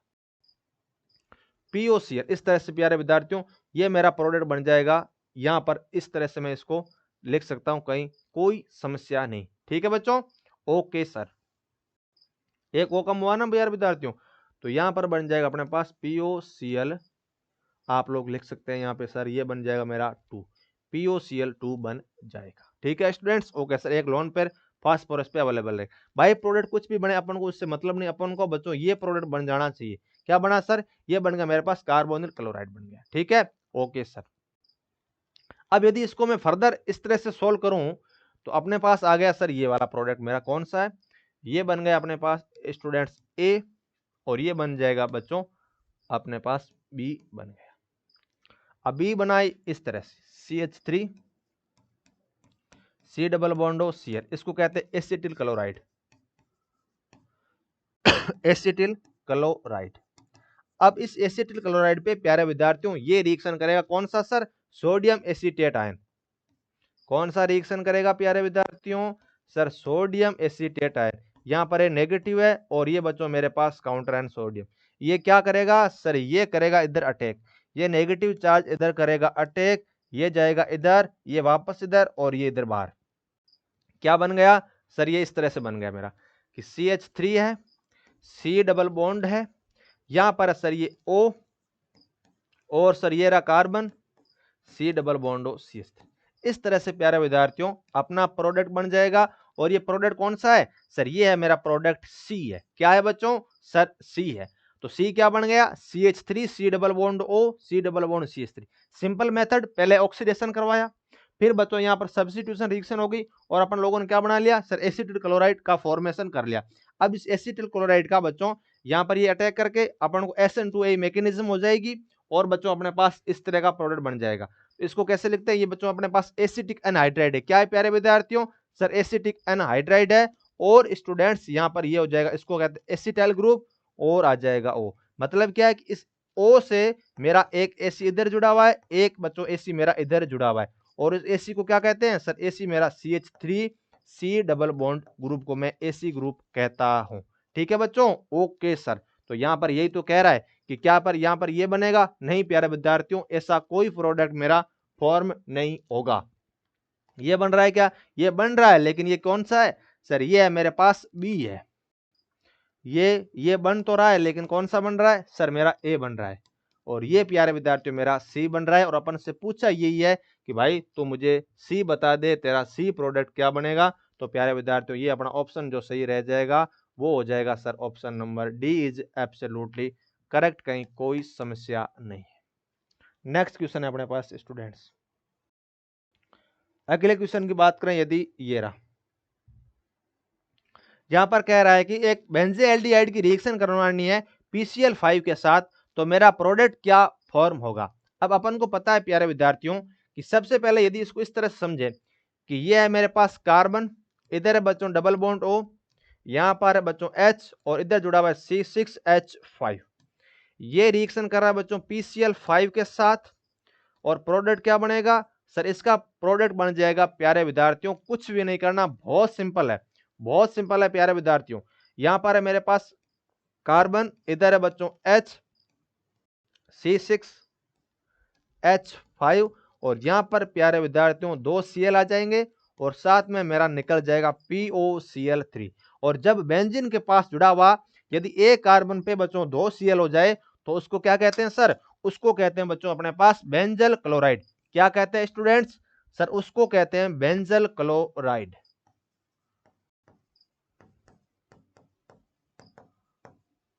POCl। इस तरह से प्यारे विद्यार्थियों ये मेरा प्रोडक्ट बन जाएगा। यहां पर इस तरह से मैं इसको लिख सकता हूं, कहीं कोई समस्या नहीं। ठीक है बच्चों, ओके सर। एक वो कम हुआ ना प्यारे विद्यार्थियों, तो यहां पर बन जाएगा अपने पास POCl। आप लोग लिख सकते हैं यहाँ पे सर ये बन जाएगा मेरा 2, POCl2 बन जाएगा। ठीक है स्टूडेंट्स, ओके सर। एक लोन पर फास्फोरस पे अवेलेबल है। भाई प्रोडक्ट कुछ भी बने अपन को उससे मतलब नहीं, अपन को बच्चों ये प्रोडक्ट बन जाना चाहिए। क्या बना सर? ये बन गया मेरे पास कार्बोनिल क्लोराइड बन गया। ठीक है, ओके सर। अब यदि इसको मैं फर्दर इस तरह से सोल्व करूं तो अपने पास आ गया सर ये वाला प्रोडक्ट मेरा कौन सा है, ये बन गया अपने पास स्टूडेंट्स ए, और ये बन जाएगा बच्चों अपने पास बी बन गया। अब बी बनाई इस तरह से CH3 C double bond O Cl, इसको कहते हैं एसिटिल क्लोराइड। Acetyl chloride. अब इस एसिटिल क्लोराइड पे प्यारे विद्यार्थियों ये रिएक्शन करेगा कौन सा सर? Sodium acetate ion. कौन सा रिएक्शन करेगा प्यारे विद्यार्थियों? Sir sodium acetate ion. यहां पर ये नेगेटिव है और ये बच्चों मेरे पास काउंटर आयन सोडियम। ये क्या करेगा सर? ये करेगा इधर अटैक। ये नेगेटिव चार्ज इधर करेगा अटैक, ये जाएगा इधर, ये वापस इधर, और ये इधर बाहर। क्या बन गया सर? ये इस तरह से बन गया मेरा कि CH3 है, C डबल बॉन्ड है, यहां पर सर ये O, और सर ये रहा carbon, C double bond O CH3। इस तरह से प्यारे विद्यार्थियों अपना प्रोडक्ट बन जाएगा। और ये प्रोडक्ट कौन सा है सर? ये है मेरा प्रोडक्ट C है। क्या है बच्चों? सर C है। तो C क्या बन गया? CH3 C double bond O C double bond CH3। Simple method, पहले ऑक्सीडेशन करवाया, फिर बच्चों यहाँ पर सब्स्टिट्यूशन रिएक्शन होगी, और अपन लोगों ने क्या बना लिया सर? एसिटिल क्लोराइड का फॉर्मेशन कर लिया। अब इस एसिटिल क्लोराइड का बच्चों यहाँ पर ये अटैक करके अपन को SN2A मैकेनिज्म हो जाएगी, और बच्चों अपने पास इस तरह का प्रोडक्ट बन जाएगा। इसको कैसे लिखते हैं? ये बच्चों अपने पास एसिटिक एनहाइड्राइड है। क्या है प्यारे विद्यार्थियों? सर एसिटिक एनहाइड्राइड है। और स्टूडेंट्स यहाँ पर ये हो जाएगा, इसको कहते हैं एसिटाइल ग्रुप, और आ जाएगा O। मतलब क्या है कि इस O से मेरा एक AC इधर जुड़ा हुआ है, एक बच्चों AC मेरा इधर जुड़ा हुआ है, और इस AC को क्या कहते हैं सर? AC मेरा CH3 C double bond group को मैं AC ग्रुप कहता हूं। ठीक है बच्चों, ओके सर। तो यहाँ पर यही तो कह रहा है कि क्या पर यहाँ पर ये बनेगा? नहीं प्यारे विद्यार्थियों, ऐसा कोई प्रोडक्ट मेरा फॉर्म नहीं होगा। ये बन रहा है क्या? ये बन रहा है, लेकिन ये कौन सा है सर? ये है मेरे पास बी है। ये बन तो रहा है, लेकिन कौन सा बन रहा है सर? मेरा ए बन रहा है। और ये प्यारे विद्यार्थियों मेरा सी बन रहा है। और अपन से पूछा यही है कि भाई तो मुझे सी बता दे, तेरा सी प्रोडक्ट क्या बनेगा? तो प्यारे विद्यार्थियों ये अपना ऑप्शन जो सही रह जाएगा वो हो जाएगा sir option number D is absolutely correct, कहीं कोई समस्या नहीं है। नेक्स्ट क्वेश्चन है अपने पास स्टूडेंट्स। अगले क्वेश्चन की बात करें, यदि ये रहा, यहां पर कह रहा है कि एक बेंजील्डिहाइड की रिएक्शन करवानी है PCl5 के साथ, तो मेरा प्रोडक्ट क्या फॉर्म होगा? अब अपन को पता है प्यारे विद्यार्थियों कि सबसे पहले यदि इसको इस तरह से समझे कि ये है मेरे पास कार्बन, इधर है बच्चों डबल बॉन्ड O, यहां पर है बच्चों H, और इधर जुड़ा हुआ है C6H5। ये रिएक्शन कर रहा है बच्चों PCl5 के साथ, और प्रोडक्ट क्या बनेगा सर? इसका प्रोडक्ट बन जाएगा प्यारे विद्यार्थियों, कुछ भी नहीं करना, बहुत सिंपल है, बहुत सिंपल है प्यारे विद्यार्थियों। यहां पर है मेरे पास कार्बन, इधर है बच्चों H C6H5, और यहां पर प्यारे विद्यार्थियों 2 Cl आ जाएंगे, और साथ में मेरा निकल जाएगा POCl3। और जब बेंजीन के पास जुड़ा हुआ यदि एक कार्बन पे बच्चों 2 Cl हो जाए तो उसको क्या कहते हैं सर? उसको कहते हैं बच्चों अपने पास बेंजल क्लोराइड। क्या कहते हैं स्टूडेंट्स? सर उसको कहते हैं बेंजल क्लोराइड।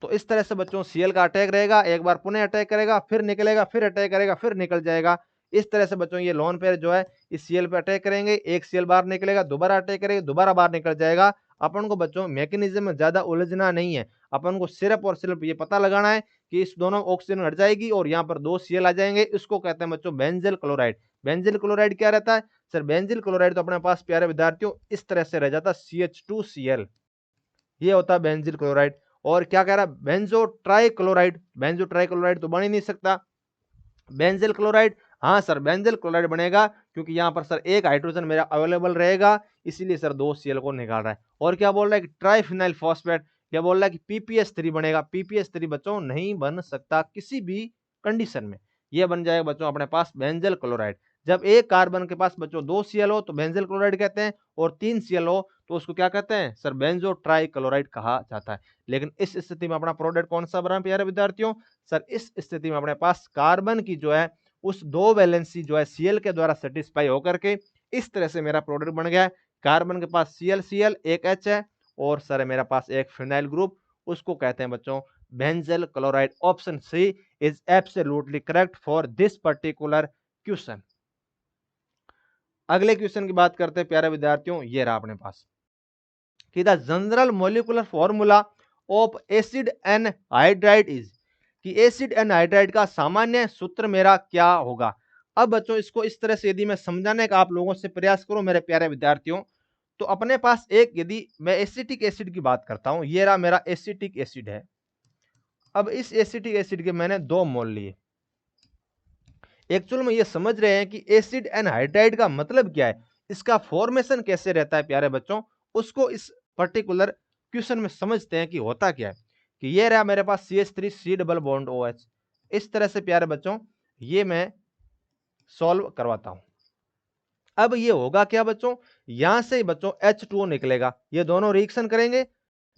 तो इस तरह से बच्चों Cl का अटैक रहेगा, एक बार पुनः अटैक करेगा, फिर निकलेगा, फिर अटैक करेगा, फिर निकल जाएगा। इस तरह से बच्चों ये लोन पेयर जो है इस Cl पे अटैक करेंगे, एक Cl बाहर निकलेगा, दोबारा अटैक करेगा, दोबारा बाहर निकल जाएगा। अपन को बच्चों मैकेनिज्म में ज्यादा उलझना नहीं है, अपन को सिर्फ और सिर्फ ये पता लगाना है कि इस दोनों ऑक्सीजन हट जाएगी और यहाँ पर 2 Cl आ जाएंगे। इसको कहते हैं बच्चों बेंजिल क्लोराइड। बेंजिल क्लोराइड क्या रहता है सर? बेंजिल क्लोराइड तो अपने पास प्यारे विद्यार्थियों इस तरह से रह जाता है CH2Cl, ये होता है बेंजिल क्लोराइड। और क्या कह रहा है? Banjo trichloride. बेंजो ट्राइक्लोराइड तो बन ही नहीं सकता। बेंजिल क्लोराइड, हाँ सर बेंजिल क्लोराइड बनेगा, क्योंकि यहाँ पर सर एक हाइड्रोजन मेरा अवेलेबल रहेगा, इसीलिए सर 2 Cl को निकाल रहा है। और क्या बोल रहा है कि ट्राइफिनाइल फॉस्फेट, क्या बोल रहा है कि PPS3 बनेगा। PPS3 बच्चों नहीं बन सकता किसी भी कंडीशन में ये बन जाएगा बच्चों अपने पास बेंजल क्लोराइड। जब एक कार्बन के पास बच्चों 2 Cl हो तो बेंजल क्लोराइड कहते हैं, और 3 Cl हो तो उसको क्या कहते हैं सर, बेंजो ट्राई क्लोराइड कहा जाता है। लेकिन इस स्थिति में अपना प्रोडक्ट कौन सा बना प्यारे विद्यार्थियों, सर इस स्थिति में अपने पास कार्बन की जो है उस 2 वैलेंसी जो है Cl के द्वारा सेटिस्फाई होकर के इस तरह से मेरा प्रोडक्ट बन गया है। कार्बन के पास Cl Cl एक H है, और सर मेरे पास एक फिनाइल ग्रुप, उसको कहते हैं बच्चों benzal chloride. Option C is absolutely correct for this particular question. अगले क्वेश्चन की बात करते हैं प्यारे विद्यार्थियों, ये रहा अपने पास कि the general molecular formula of acid anhydride is, कि एसिड एनहाइड्राइड का सामान्य सूत्र मेरा क्या होगा। अब बच्चों इसको इस तरह से यदि मैं समझाने का आप लोगों से प्रयास करूं मेरे प्यारे विद्यार्थियों, तो अपने पास एक, यदि मैं एसिटिक एसिड की बात करता हूं, ये रहा मेरा एसिटिक एसिड है। अब इस एसिटिक एसिड के मैंने 2 मोल लिए। एक्चुअल में ये समझ रहे हैं कि एसिड एनहाइड्राइड का मतलब क्या है, इसका फॉर्मेशन कैसे रहता है प्यारे बच्चों, उसको इस पर्टिकुलर क्वेश्चन में समझते हैं कि होता क्या है। कि ये रहा मेरे पास CH3 डबल बॉन्ड OH, इस तरह से प्यारे बच्चों ये मैं सॉल्व करवाता हूं। अब ये होगा क्या बच्चों, यहां से बच्चों H2O निकलेगा, ये दोनों रिएक्शन करेंगे,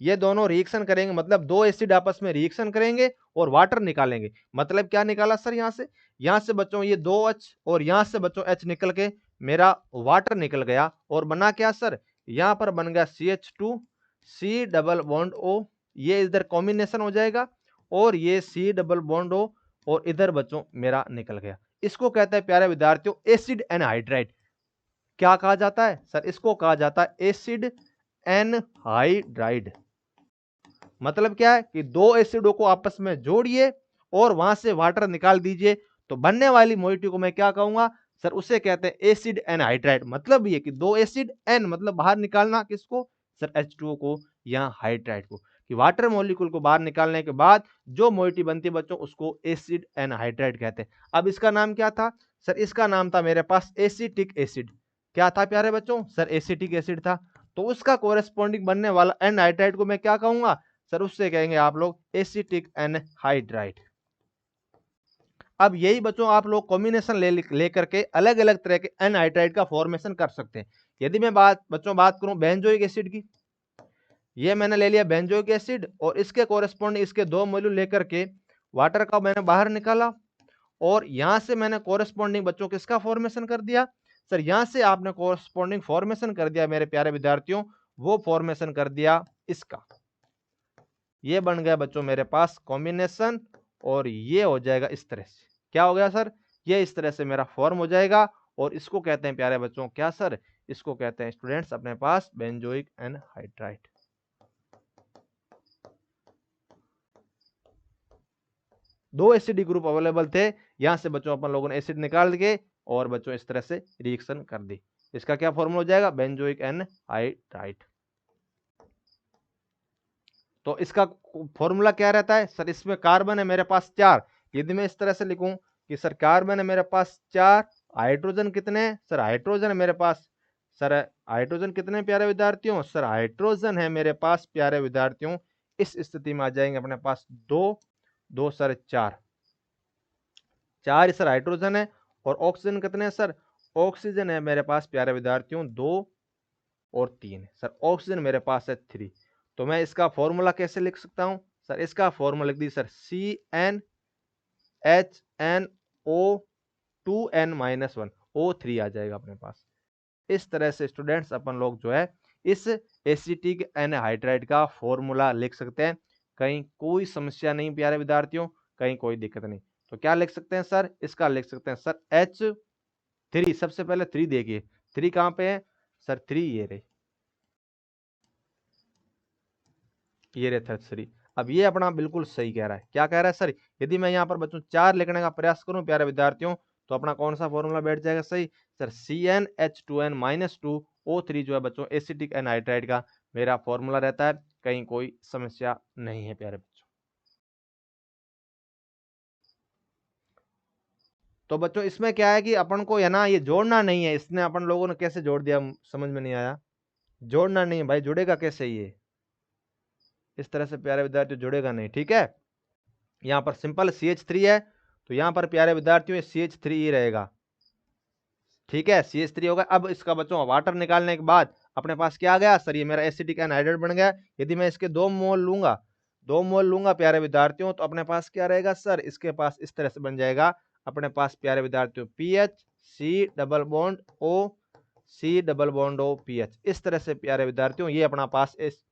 ये दोनों रिएक्शन करेंगे मतलब 2 एसिड आपस में रिएक्शन करेंगे और वाटर निकालेंगे। मतलब क्या निकाला सर, यहां से बच्चों ये 2H और यहां से बच्चों H निकल के मेरा वाटर निकल गया, और बना क्या सर, यहां पर बन गया CH2C डबल बॉन्ड O, ये इधर कॉम्बिनेशन हो जाएगा, और ये C डबल बॉन्ड O, और इधर बच्चों मेरा निकल गया। इसको कहते हैं प्यारे विद्यार्थियों एसिड एनहाइड्राइड। क्या कहा जाता है सर, इसको कहा जाता है एसिड एनहाइड्राइड। मतलब क्या है कि 2 एसिडों को आपस में जोड़िए और वहां से वाटर निकाल दीजिए, तो बनने वाली मोइटी को मैं क्या कहूंगा सर, उसे कहते हैं एसिड एनहाइड्राइड। मतलब ये कि 2 एसिड, एन मतलब बाहर निकालना किसको सर, H2O को या हाइड्राइड को, कि वाटर मॉलिक्यूल को बाहर निकालने के बाद जो मोइटी बनती है बच्चों उसको एसिड एनहाइड्राइड कहते हैं। अब इसका नाम क्या था सर, इसका नाम था मेरे पास एसिटिक एसिड। क्या था प्यारे बच्चों सर, एसिटिक एसिड था। तो उसका कोरेस्पॉन्डिंग बनने वाला एनहाइड्राइड को मैं क्या कहूंगा सर, उससे कहेंगे आप लोग एसिटिक एनहाइड्राइड। अब यही बच्चों आप लोग कॉम्बिनेशन लेकर के अलग अलग तरह के एनहाइड्राइड का फॉर्मेशन कर सकते हैं। यदि मैं बात करूं बेंजोइक एसिड की, ये मैंने ले लिया बेंजोइक एसिड, और इसके कोरेस्पॉन्डिंग इसके 2 मॉलिक्यूल लेकर के वाटर का मैंने बाहर निकाला, और यहां से मैंने कोरेस्पॉन्डिंग बच्चों किसका फॉर्मेशन कर दिया सर, यहां से आपने कोरेस्पॉन्डिंग फॉर्मेशन कर दिया मेरे प्यारे विद्यार्थियों, वो फॉर्मेशन कर दिया इसका। ये बन गया बच्चों मेरे पास कॉम्बिनेशन, और ये हो जाएगा इस तरह से। क्या हो गया सर, ये इस तरह से मेरा फॉर्म हो जाएगा, और इसको कहते हैं प्यारे बच्चों क्या सर, इसको कहते हैं स्टूडेंट्स अपने पास बेंजोइक एनहाइड्राइड। दो एसिड ग्रुप अवेलेबल थे, यहां से बच्चों अपन लोगों ने एसिड निकाल के और बच्चों इस तरह से रिएक्शन कर दी। इसका क्या फॉर्मूला हो जाएगा, बेंजोइक एनहाइड्राइड। तो इसका फॉर्मूला क्या रहता है सर, इसमें कार्बन है मेरे पास 4। यदि मैं इस तरह से लिखूं कि सर कार्बन है मेरे पास 4, हाइड्रोजन कितने हैं सर, हाइड्रोजन है मेरे पास, सर हाइड्रोजन कितने प्यारे विद्यार्थियों, सर हाइड्रोजन है मेरे पास प्यारे विद्यार्थियों, इस स्थिति में आ जाएंगे अपने पास 2 2 सर 4 सर हाइड्रोजन है, और ऑक्सीजन कितने हैं सर, ऑक्सीजन है मेरे पास प्यारे विद्यार्थियों 2 और 3 सर, ऑक्सीजन मेरे पास है 3। तो मैं इसका फॉर्मूला कैसे लिख सकता हूं सर, इसका फॉर्मूला लिख दी सर CnHNO2n-1 O3 आ जाएगा अपने पास। इस तरह से स्टूडेंट्स अपन लोग जो है इस एसिटिक एनहाइड्राइड का फॉर्मूला लिख सकते हैं। कहीं कोई समस्या नहीं प्यारे विद्यार्थियों, कहीं कोई दिक्कत नहीं। तो क्या लिख सकते हैं सर, इसका लिख सकते हैं सर H3। सबसे पहले 3 देखिए, 3 कहां पे है सर, 3 ये रहे, ये रहे 3। अब ये अपना बिल्कुल सही कह रहा है। क्या कह रहा है सर, यदि मैं यहाँ पर बच्चों 4 लिखने का प्रयास करूं प्यारे विद्यार्थियों, तो अपना कौन सा फॉर्मूला बैठ जाएगा सही सर, CnH2n-2O3 जो है बच्चों एसिटिक एनहाइड्राइड का मेरा फॉर्मूला रहता है। कहीं कोई समस्या नहीं है प्यारे बच्चों। तो बच्चों इसमें क्या है कि अपन को है ना ये जोड़ना नहीं है, इसने अपन लोगों ने कैसे जोड़ दिया समझ में नहीं आया। जोड़ना नहीं है भाई, जुड़ेगा कैसे ये, इस तरह से प्यारे विद्यार्थी जुड़ेगा नहीं, ठीक है। यहाँ पर सिंपल CH3 है, तो यहाँ पर प्यारे विद्यार्थियों CH3 ही रहेगा। ठीक है, CH3 होगा। अब इसका बच्चों वाटर निकालने के बाद अपने पास क्या आ गया सर, ये मेरा एसिडिक एनहाइड्रेट बन गया। यदि मैं इसके 2 मोल लूंगा, 2 मोल लूंगा प्यारे विद्यार्थियों, तो अपने पास क्या रहेगा सर, इसके पास इस तरह से बन जाएगा अपने पास प्यारे विद्यार्थियों PH C double bond O C double bond O PH। इस तरह से प्यारे विद्यार्थियों ये अपना पास इस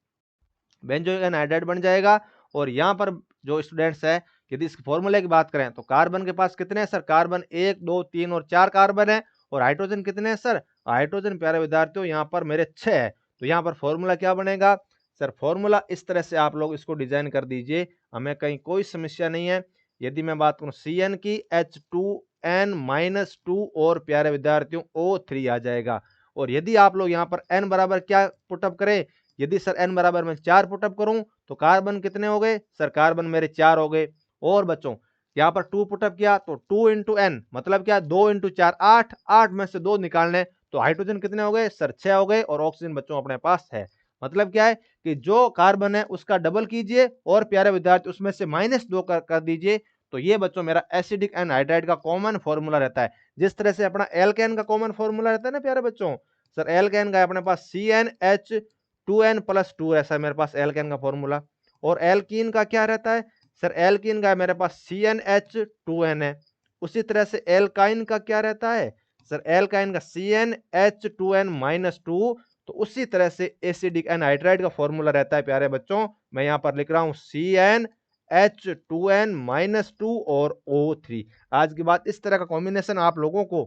बेंजोइक एनहाइड्राइड बन जाएगा। और यहाँ पर जो स्टूडेंट्स है, यदि इस फॉर्मूले की बात करें तो कार्बन के पास कितने हैं सर, कार्बन 1 2 3 और 4 कार्बन है। और हाइड्रोजन कितने हैं सर, हाइड्रोजन प्यारे विद्यार्थियों यहाँ पर मेरे 6 है। तो यहाँ पर फॉर्मूला क्या बनेगा सर, फॉर्मूला इस तरह से आप लोग इसको डिजाइन कर दीजिए, हमें कहीं कोई समस्या नहीं है। यदि मैं बात करूं CN की H2N-2 और प्यारे विद्यार्थियों O3 आ जाएगा। और यदि आप लोग यहाँ पर n बराबर क्या पुटअप करें, यदि सर n बराबर मैं 4 पुटअप करूं तो कार्बन कितने हो गए सर, कार्बन मेरे 4 हो गए। और बच्चों यहाँ पर 2 पुटअप किया तो 2 इंटू n मतलब क्या, 2 इंटू 4 8, 8 में से 2 निकालने, तो हाइड्रोजन कितने हो गए सर, 6 हो गए। और ऑक्सीजन बच्चों अपने पास है। मतलब क्या है कि जो कार्बन है उसका डबल कीजिए और प्यारे विद्यार्थी उसमें से -2 कर दीजिए। तो ये बच्चों मेरा एसिडिक एनहाइड्राइड का कॉमन फॉर्मूला रहता है। जिस तरह से अपना एल्केन का कॉमन फॉर्मूला रहता है ना प्यारे बच्चों, सर एल्केन का अपने पास CnH2n+2 ऐसा मेरे पास एल्केन का फॉर्मूला। और एल्कीन का क्या रहता है सर, एल्कीन का मेरे पास CnH2n है। उसी तरह से एल्काइन का क्या रहता है सर, एल्काइन का CnH2n-2। तो उसी तरह से एसिडिक एनहाइड्राइड का फॉर्मूला रहता है प्यारे बच्चों, मैं यहां पर लिख रहा हूं CnH2n-2 और O3। आज के बाद इस तरह का कॉम्बिनेशन आप लोगों को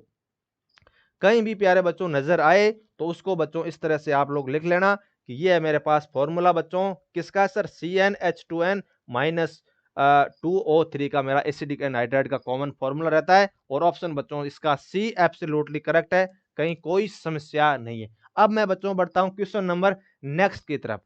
कहीं भी प्यारे बच्चों नजर आए तो उसको बच्चों इस तरह से आप लोग लिख लेना कि ये है मेरे पास फॉर्मूला बच्चों किसका सर, CnH2n-2O3 का मेरा एसिडिक एनहाइड्राइड का कॉमन फॉर्मूला रहता है। और ऑप्शन बच्चों इसका C एब्सोल्युटली करेक्ट है, कहीं कोई समस्या नहीं है। अब मैं बच्चों बढ़ता हूं क्वेश्चन नंबर नेक्स्ट की तरफ।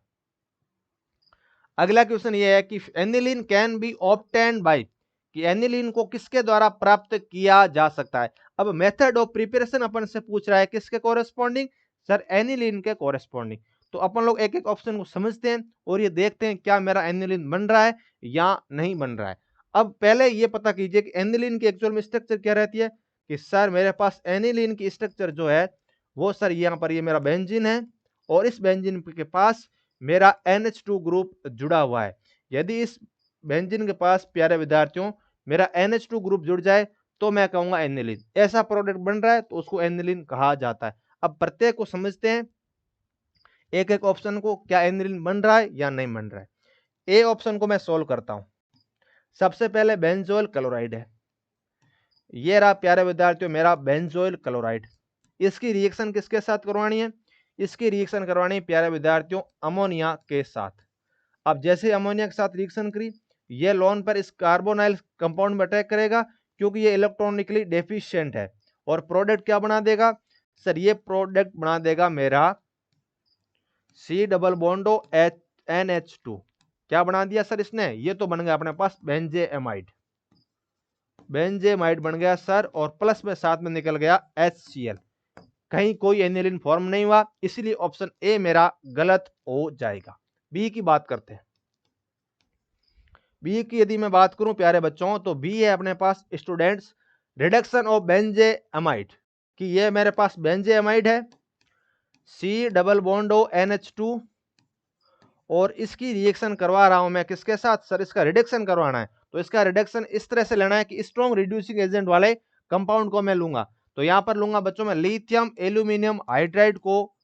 अगला क्वेश्चन ये है कि aniline can be obtained by, कि एनिलीन को किसके द्वारा प्राप्त किया जा सकता है। अब मेथड ऑफ प्रिपरेशन अपन से पूछ रहा है किसके कोरेस्पॉन्डिंग सर, एनिलीन के कोरेस्पॉन्डिंग। तो अपन लोग एक एक ऑप्शन को समझते हैं और ये देखते हैं क्या मेरा एनिलीन बन रहा है या नहीं बन रहा है। अब पहले ये पता कीजिए कि एनिलीन की एक्चुअल में स्ट्रक्चर क्या रहती है, कि सर मेरे पास एनिलीन की स्ट्रक्चर जो है वो सर यहाँ पर ये मेरा बेंजीन है और इस बेंजीन के पास मेरा NH2 ग्रुप जुड़ा हुआ है। यदि इस बेंजीन के पास प्यारे विद्यार्थियों मेरा NH2 ग्रुप जुड़ जाए तो मैं कहूंगा एनिलीन। ऐसा प्रोडक्ट बन रहा है तो उसको एनिलीन कहा जाता है। अब प्रत्येक को समझते हैं एक एक ऑप्शन को, क्या एनिलीन बन रहा है या नहीं बन रहा है। ए ऑप्शन को मैं सोल्व करता हूं। सबसे पहले बेंजोइल क्लोराइड है, ये रहा प्यारे विद्यार्थियों मेरा बेंजोइल क्लोराइड। इसकी रिएक्शन किसके साथ करवानी है, इसकी रिएक्शन करवानी है प्यारे विद्यार्थियों अमोनिया के साथ। अब जैसे अमोनिया के साथ रिएक्शन करी, ये लोन पर इस कार्बोनाइल कंपाउंड में अटैक करेगा क्योंकि ये इलेक्ट्रॉनिकली डेफिशिएंट है। और प्रोडक्ट क्या बना देगा सर, ये प्रोडक्ट बना देगा मेरा C डबल बॉन्डो NH2। क्या बना दिया सर इसने, ये तो बन गया अपने पास बेंजेमाइड, बेंजेमाइड बन गया सर। और प्लस में साथ में निकल गया HCl, कहीं कोई एनिलीन फॉर्म नहीं हुआ, इसलिए ऑप्शन ए मेरा गलत हो जाएगा। बी की बात करते हैं। बी की यदि मैं बात करूं प्यारे बच्चों तो बी है अपने पास स्टूडेंट्स रिडक्शन ऑफ बेंजेमाइड, कि ये मेरे पास बेंजेमाइड है C डबल बॉन्डो NH2 और इसकी रिएक्शन करवा रहा हूं मैं किसके साथ सर, इसका रिडक्शन करवाना है। तो इसका रिडक्शन इस तरह से लेना है कि स्ट्रॉन्ग रिड्यूसिंग एजेंट वाले कंपाउंड को मैं लूंगा। तो यहां पर लूंगा बच्चों मैं लिथियम एल्यूमिनियम हाइड्राइड को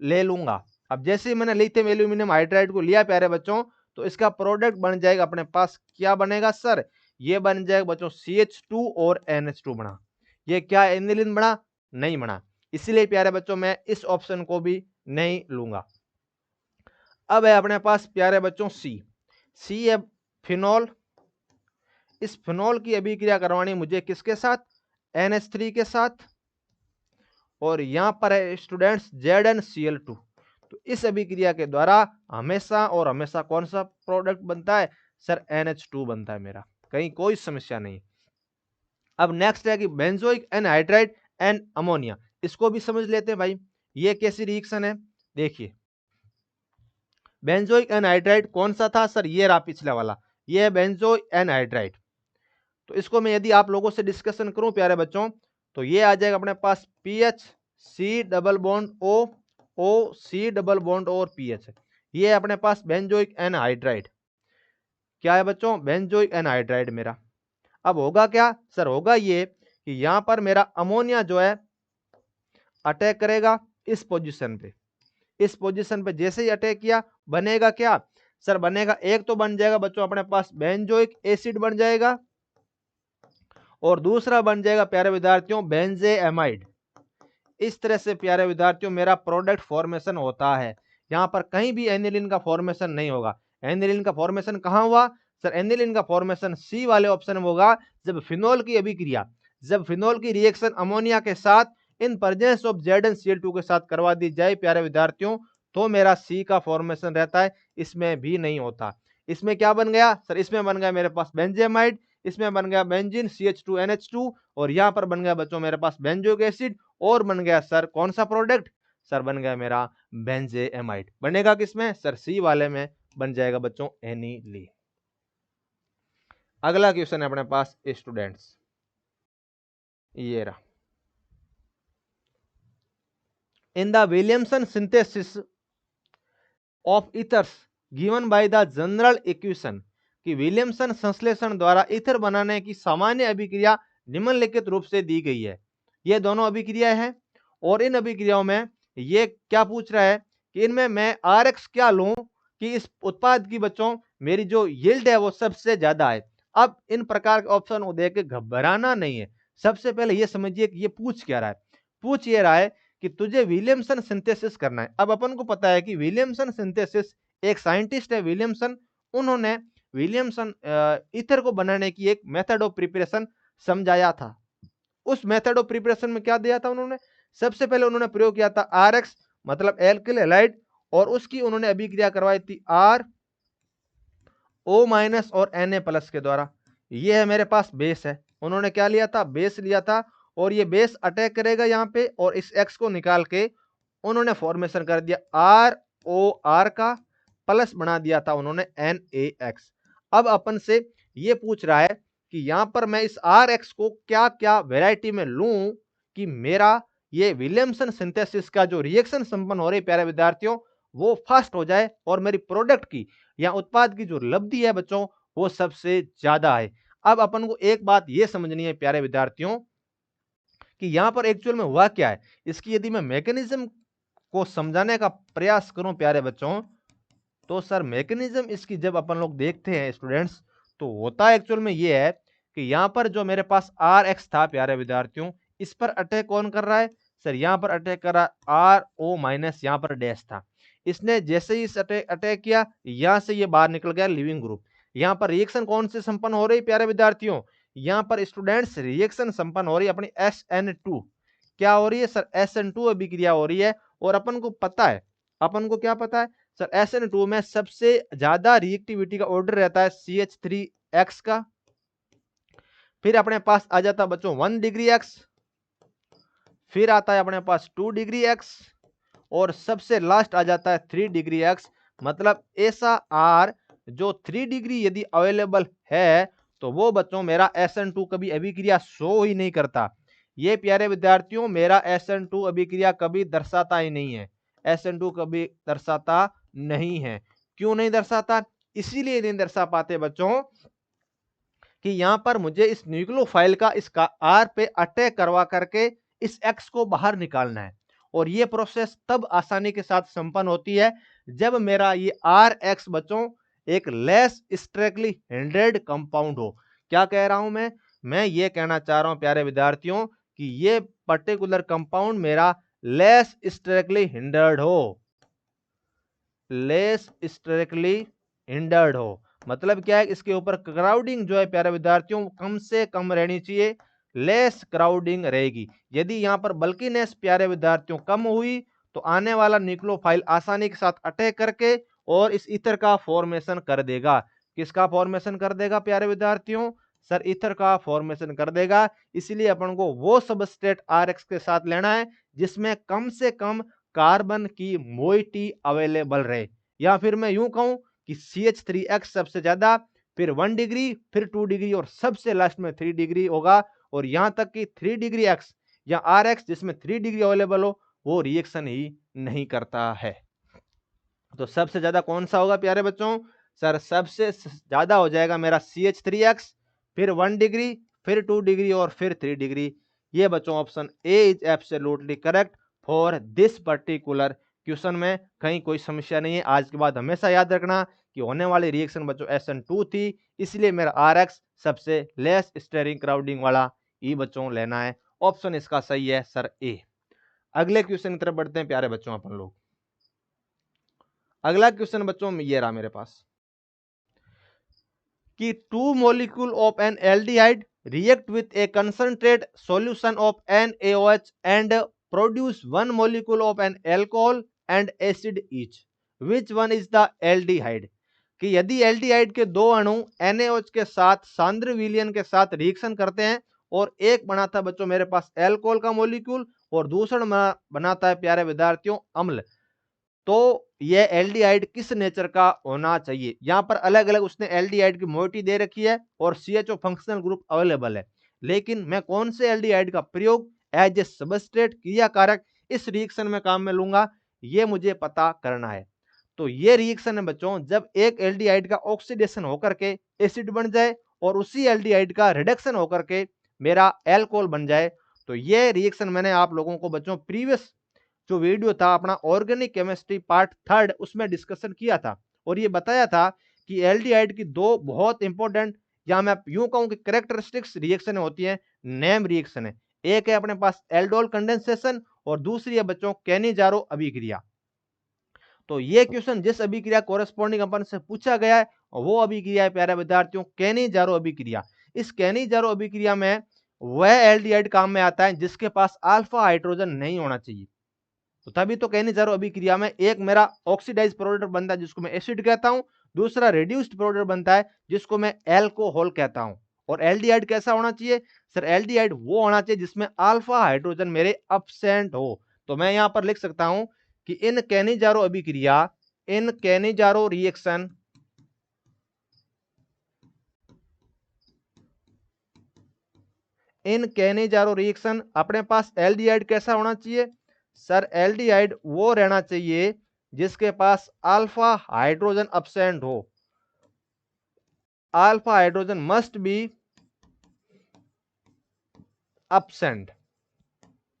ले लूंगा। अब जैसे ही मैंने लिथियम एल्यूमिनियम हाइड्राइड को लिया प्यारे बच्चों तो इसका प्रोडक्ट बन जाएगा अपने पास, क्या बनेगा सर, ये बन जाएगा बच्चों CH2 और NH2 बना। ये क्या एनिलीन बना, नहीं बना, इसलिए प्यारे बच्चों मैं इस ऑप्शन को भी नहीं लूंगा। अब है अपने पास प्यारे बच्चों सी है फिनॉल। इस फिनॉल की अभिक्रिया करवानी मुझे किसके साथ, NH3 के साथ। और यहां पर है स्टूडेंट्स ZnCl2। तो इस अभिक्रिया के द्वारा हमेशा और हमेशा कौन सा प्रोडक्ट बनता है सर, NH2 बनता है मेरा, कहीं कोई समस्या नहीं। अब नेक्स्ट है कि बेंजोइक एनहाइड्राइड एंड अमोनिया, इसको भी समझ लेते हैं भाई, ये कैसी रिएक्शन है। देखिए बेंजोइक एनहाइड्राइड कौन सा था सर, ये रहा पिछला वाला, ये है बेंजोइक एनहाइड्राइड। तो इसको मैं यदि आप लोगों से डिस्कशन करूं प्यारे बच्चों, तो ये आ जाएगा अपने पास Ph C double bond O, O C double bond और पीएच। ये अपने पास बेंजोइक एनहाइड्राइड। क्या है बच्चों? बेंजोइक एनहाइड्राइड मेरा। अब होगा क्या सर? होगा ये कि यहां पर मेरा अमोनिया जो है अटैक करेगा इस पोजीशन पे। इस पोजीशन पे जैसे ही अटैक किया, बनेगा क्या सर? बनेगा, एक तो बन जाएगा बच्चों अपने पास बेंजोइक एसिड बन जाएगा, और दूसरा बन जाएगा प्यारे विद्यार्थियों बेंजेएमाइड। इस तरह से प्यारे विद्यार्थियों मेरा प्रोडक्ट फॉर्मेशन होता है। यहां पर कहीं भी एनिलीन का फॉर्मेशन नहीं होगा। एनिलीन का फॉर्मेशन कहां हुआ सर? एनिलीन का फॉर्मेशन सी वाले ऑप्शन में होगा, जब फिनोल की अभिक्रिया, जब फिनोल की रिएक्शन अमोनिया के साथ इन प्रेजेंस ऑफ ZnCl2 के साथ करवा दी जाए प्यारे विद्यार्थियों, तो मेरा सी का फॉर्मेशन रहता है। इसमें भी नहीं होता। इसमें क्या बन गया सर? इसमें बन गया मेरे पास बेंजेमाइड, इसमें बन गया बेंजीन CH2NH2, और यहां पर बन गया बच्चों मेरे पास बेंजोइक एसिड, और बन गया सर कौन सा प्रोडक्ट सर? बन गया मेरा बेंजेएमाइड। बनेगा किसमें सर? सी वाले में बन जाएगा बच्चों एनिलीन। अगला क्वेश्चन है अपने पास स्टूडेंट्स, ये रहा। In the Williamson synthesis of ethers given by the general equation, कि विलियमसन संश्लेषण द्वारा ईथर बनाने की सामान्य अभिक्रिया निम्नलिखित रूप से दी गई है। ये दोनों अभिक्रिया है, और इन अभिक्रियाओं में ये क्या पूछ रहा है कि इनमें मैं RX क्या लूं कि इस उत्पाद की बच्चों मेरी जो यील्ड है वो सबसे ज्यादा है। अब इन प्रकार के ऑप्शन को देख के घबराना नहीं है। सबसे पहले ये समझिए कि ये पूछ क्या रहा है। पूछ ये रहा है कि तुझे विलियमसन सिंथेसिस करना है। अब अपन को पता है कि विलियमसन सिंथेसिस, एक साइंटिस्ट है विलियमसन, उन्होंने विलियमसन ईथर को बनाने की एक मेथड ऑफ प्रिपरेशन समझाया था। उस मेथड ऑफ प्रिपरेशन में क्या दिया था उन्होंने? सबसे पहले उन्होंने प्रयोग किया था RX मतलब एल्किल हैलाइड, और उसकी उन्होंने अभिक्रिया करवाई थी RO- और Na+ के द्वारा। ये है मेरे पास बेस है। उन्होंने क्या लिया था? बेस लिया था, और ये बेस अटैक करेगा यहाँ पे, और इस X को निकाल के उन्होंने फॉर्मेशन कर दिया ROR का, प्लस बना दिया था उन्होंने NaX। अब अपन से ये पूछ रहा है कि यहां पर मैं इस RX को क्या क्या वैरायटी में लूं कि मेरा ये विलियमसन सिंथेसिस का जो रिएक्शन संपन्न हो रही प्यारे विद्यार्थियों वो फास्ट हो जाए, और मेरी प्रोडक्ट की या उत्पाद की जो लब्धि है बच्चों वो सबसे ज्यादा है। अब अपन को एक बात ये समझनी है प्यारे विद्यार्थियों कि यहां पर एक्चुअल में हुआ क्या है। इसकी यदि मैं मैकेनिज्म को समझाने का प्रयास करूं प्यारे बच्चों, तो सर मैकेनिज्म इसकी जब अपन लोग देखते हैं स्टूडेंट्स, तो होता एक्चुअल में ये है कि यहां पर जो मेरे पास RX था प्यारे विद्यार्थियों, इस पर अटैक कौन कर रहा है सर? यहां पर अटैक कर रहा है RO-, यहां पर डैश था। इसने जैसे ही इस अटैक किया, यहां से ये बाहर निकल गया लिविंग ग्रुप। यहां पर रिएक्शन कौन से संपन्न हो रही प्यारे विद्यार्थियों? यहां पर स्टूडेंट्स रिएक्शन संपन्न हो रही है अपनी SN2। क्या हो रही है सर? SN2 अभिक्रिया हो रही है, और अपन को पता है, अपन को क्या पता है सर? SN2 में सबसे ज्यादा रिएक्टिविटी का ऑर्डर रहता है CH3X का। फिर अपने पास आ जाता है बच्चों 1 डिग्री X, फिर आता है अपने पास 2 डिग्री X, और सबसे लास्ट आ जाता है 3 डिग्री X। मतलब ऐसा R जो 3 डिग्री यदि अवेलेबल है, तो वो बच्चों मेरा SN2 कभी अभिक्रिया शो ही नहीं करता। ये प्यारे विद्यार्थियों मेरा SN2 अभिक्रिया कभी दर्शाता ही नहीं है। SN2 कभी दर्शाता नहीं है। क्यों नहीं दर्शाता? इसीलिए नहीं दर्शा पाते बच्चों कि यहां पर मुझे इस न्यूक्लियोफाइल का इसका R पे अटैक करवा करके इस X को बाहर निकालना है, और ये प्रोसेस तब आसानी के साथ संपन्न होती है जब मेरा ये RX बच्चों एक लेस स्ट्रिक्टली हिंड्रेड कंपाउंड हो। क्या कह रहा हूं मैं ये कहना चाह रहा हूं प्यारे विद्यार्थियों कि ये पर्टिकुलर कंपाउंड मेरा लेस स्ट्रिक्टली हिंडर्ड हो, लेस स्ट्रिक्टली हिंडर्ड हो। मतलब क्या है? इसके ऊपर क्राउडिंग जो है प्यारे विद्यार्थियों कम से कम रहनी चाहिए, लेस क्राउडिंग रहेगी। यदि यहाँ पर बल्कीनेस प्यारे विद्यार्थियों कम हुई, तो आने वाला न्यूक्लियोफाइल आसानी के साथ अटैक करके और इस ईथर का फॉर्मेशन कर देगा। किसका फॉर्मेशन कर देगा प्यारे विद्यार्थियों? सर ईथर का फॉर्मेशन कर देगा। इसलिए अपन को वो सबस्ट्रेट RX के साथ लेना है जिसमें कम से कम कार्बन की मोइटी अवेलेबल रहे, या फिर मैं यूं कहूं कि CH3X सबसे ज्यादा, फिर 1 डिग्री, फिर 2 डिग्री और सबसे लास्ट में 3 डिग्री होगा। और यहां तक कि 3 डिग्री एक्स या आर एक्स जिसमें 3 डिग्री अवेलेबल हो वो रिएक्शन ही नहीं करता है। तो सबसे ज्यादा कौन सा होगा प्यारे बच्चों? सर सबसे ज्यादा हो जाएगा मेरा CH3X, फिर 1 डिग्री, फिर 2 डिग्री और फिर 3 डिग्री। ये बच्चों option A is absolutely correct for this particular question में कहीं कोई समस्या नहीं है। आज के बाद हमेशा याद रखना कि होने वाली रिएक्शन बच्चों SN2 थी, इसलिए मेरा RX सबसे लेस स्टेरिंग क्राउडिंग वाला ई बच्चों लेना है। ऑप्शन इसका सही है सर ए। अगले क्वेश्चन की तरफ बढ़ते हैं प्यारे बच्चों अपन लोग। अगला क्वेश्चन बच्चों ये रहा मेरे पास कि 2 molecule of an aldehyde react with a concentrate solution of NaOH and produce 1 molecule of an alcohol and acid each. Which one is the aldehyde? कि यदि एल्डिहाइड के दो अणु NaOH के साथ सांद्र विलयन के साथ रिएक्शन करते हैं और एक बनाता है बच्चों मेरे पास एल्कोहल का मॉलिक्यूल और दूसरा बनाता है प्यारे विद्यार्थियों अम्ल, तो ये एल्डिहाइड किस नेचर का होना चाहिए? यहां पर अलग अलग उसने एल्डिहाइड की मोइटी दे रखी है और CHO फंक्शनल ग्रुप अवेलेबल है, लेकिन मैं कौन से एल्डिहाइड का प्रयोग एज ए सबस्ट्रेट क्रिया कारक इस रिएक्शन में काम में लूंगा, ये मुझे पता करना है। तो ये रिएक्शन है बच्चों जब एक एल्डिहाइड का ऑक्सीडेशन होकर के एसिड बन जाए और उसी एल्डिहाइड का रिडक्शन होकर के मेरा एल्कोहल बन जाए। तो ये रिएक्शन मैंने आप लोगों को बच्चों प्रीवियस जो वीडियो था अपना ऑर्गेनिक केमिस्ट्री पार्ट 3 उसमें डिस्कशन किया था और ये बताया था कि एल्डिहाइड की दो बहुत इंपॉर्टेंट या मैं यूं कहूं कि कैरेक्टरिस्टिक्स रिएक्शन होती है, नेम रिएक्शन है। एक है अपने पास एल्डोल कंडेंसेशन और दूसरी है बच्चों कैनिजारो अभिक्रिया। तो ये क्वेश्चन जिस अभिक्रिया कोरेस्पॉन्डिंग अपन से पूछा गया है वो अभिक्रिया है प्यारे विद्यार्थियों कैनिजारो अभिक्रिया। इस कैनिजारो अभिक्रिया में वह एल्डिहाइड काम में आता है जिसके पास अल्फा हाइड्रोजन नहीं होना चाहिए। तो तभी तो कैनिजारो अभिक्रिया में एक मेरा ऑक्सीडाइज प्रोडक्ट बनता है जिसको मैं एसिड कहता हूं, दूसरा रिड्यूस्ड प्रोडक्ट बनता है जिसको मैं एल्कोहल कहता हूं। और एल्डिहाइड कैसा होना चाहिए? सर एल्डिहाइड वो होना चाहिए जिसमें अल्फा हाइड्रोजन मेरे एब्सेंट हो। तो मैं यहां पर लिख सकता हूं कि इन कैनिजारो अभिक्रिया, इन कैनिजारो रिएक्शन, इन कैनिजारो रिएक्शन अपने पास एल्डिहाइड कैसा होना चाहिए? सर एल्डिहाइड वो रहना चाहिए जिसके पास अल्फा हाइड्रोजन एब्सेंट हो। Alpha hydrogen must be absent.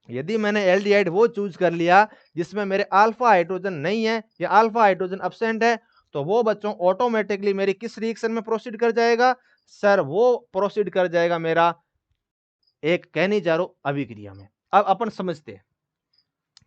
यदि मैंने एल्डिहाइड वो चूज कर लिया जिसमें मेरे अल्फा हाइड्रोजन नहीं है या अल्फा हाइड्रोजन एब्सेंट है, तो वो बच्चों ऑटोमेटिकली मेरी किस रिएक्शन में प्रोसीड कर जाएगा? सर वो प्रोसीड कर जाएगा मेरा एक कैनिजारो अभिक्रिया में। अब अपन समझते हैं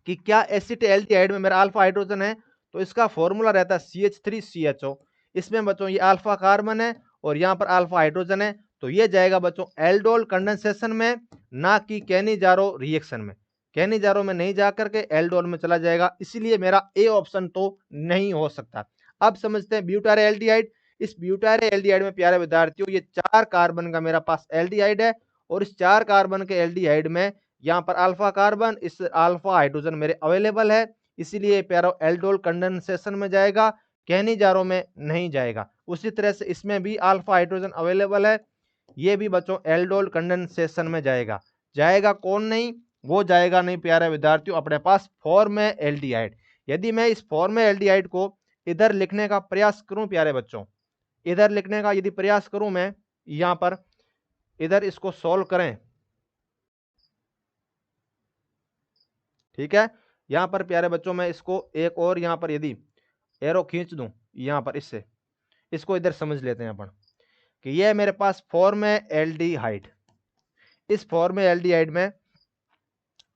कि क्या एसिड एल्डिहाइड में मेरा अल्फा हाइड्रोजन है, तो इसका फॉर्मूला रहता है CH3CHO। इसमें बच्चों ये अल्फा कार्बन है और यहाँ पर अल्फा हाइड्रोजन है, तो ये जाएगा बच्चों एल्डोल कंडेंसेशन में, ना कि कैनिजारो रिएक्शन में। कैनिजारो में नहीं जाकर के एल्डोल में चला जाएगा, इसलिए मेरा ए ऑप्शन तो नहीं हो सकता। अब समझते हैं ब्यूटारे एल्डिहाइड। इस ब्यूटारे एल्डिहाइड में प्यारे विद्यार्थियों ये 4 कार्बन का मेरा पास एल्डिहाइड है और इस 4 कार्बन के एल्डिहाइड में यहाँ पर अल्फा कार्बन, इस अल्फा हाइड्रोजन मेरे अवेलेबल है, इसीलिए प्यारो एल्डोल कंडेंसेशन में जाएगा, कैनिजारो में नहीं जाएगा। उसी तरह से इसमें भी अल्फा हाइड्रोजन अवेलेबल है, ये भी बच्चों एल्डोल कंडेंसेशन में जाएगा। जाएगा कौन नहीं? वो जाएगा नहीं प्यारे विद्यार्थियों अपने पास फॉर्म एल्डिहाइड। यदि मैं इस फॉर्म एल्डिहाइड को इधर लिखने का प्रयास करूं प्यारे बच्चों, इधर लिखने का यदि प्रयास करूं मैं, यहां पर इधर इसको सॉल्व करें, ठीक है। यहां पर प्यारे बच्चों मैं इसको एक और यहां पर यदि एरो खींच दूं यहां पर इससे, इसको इधर समझ लेते हैं अपन कि ये मेरे पास फॉर्म है एल्डिहाइड। इस फॉर्म एल्डिहाइड में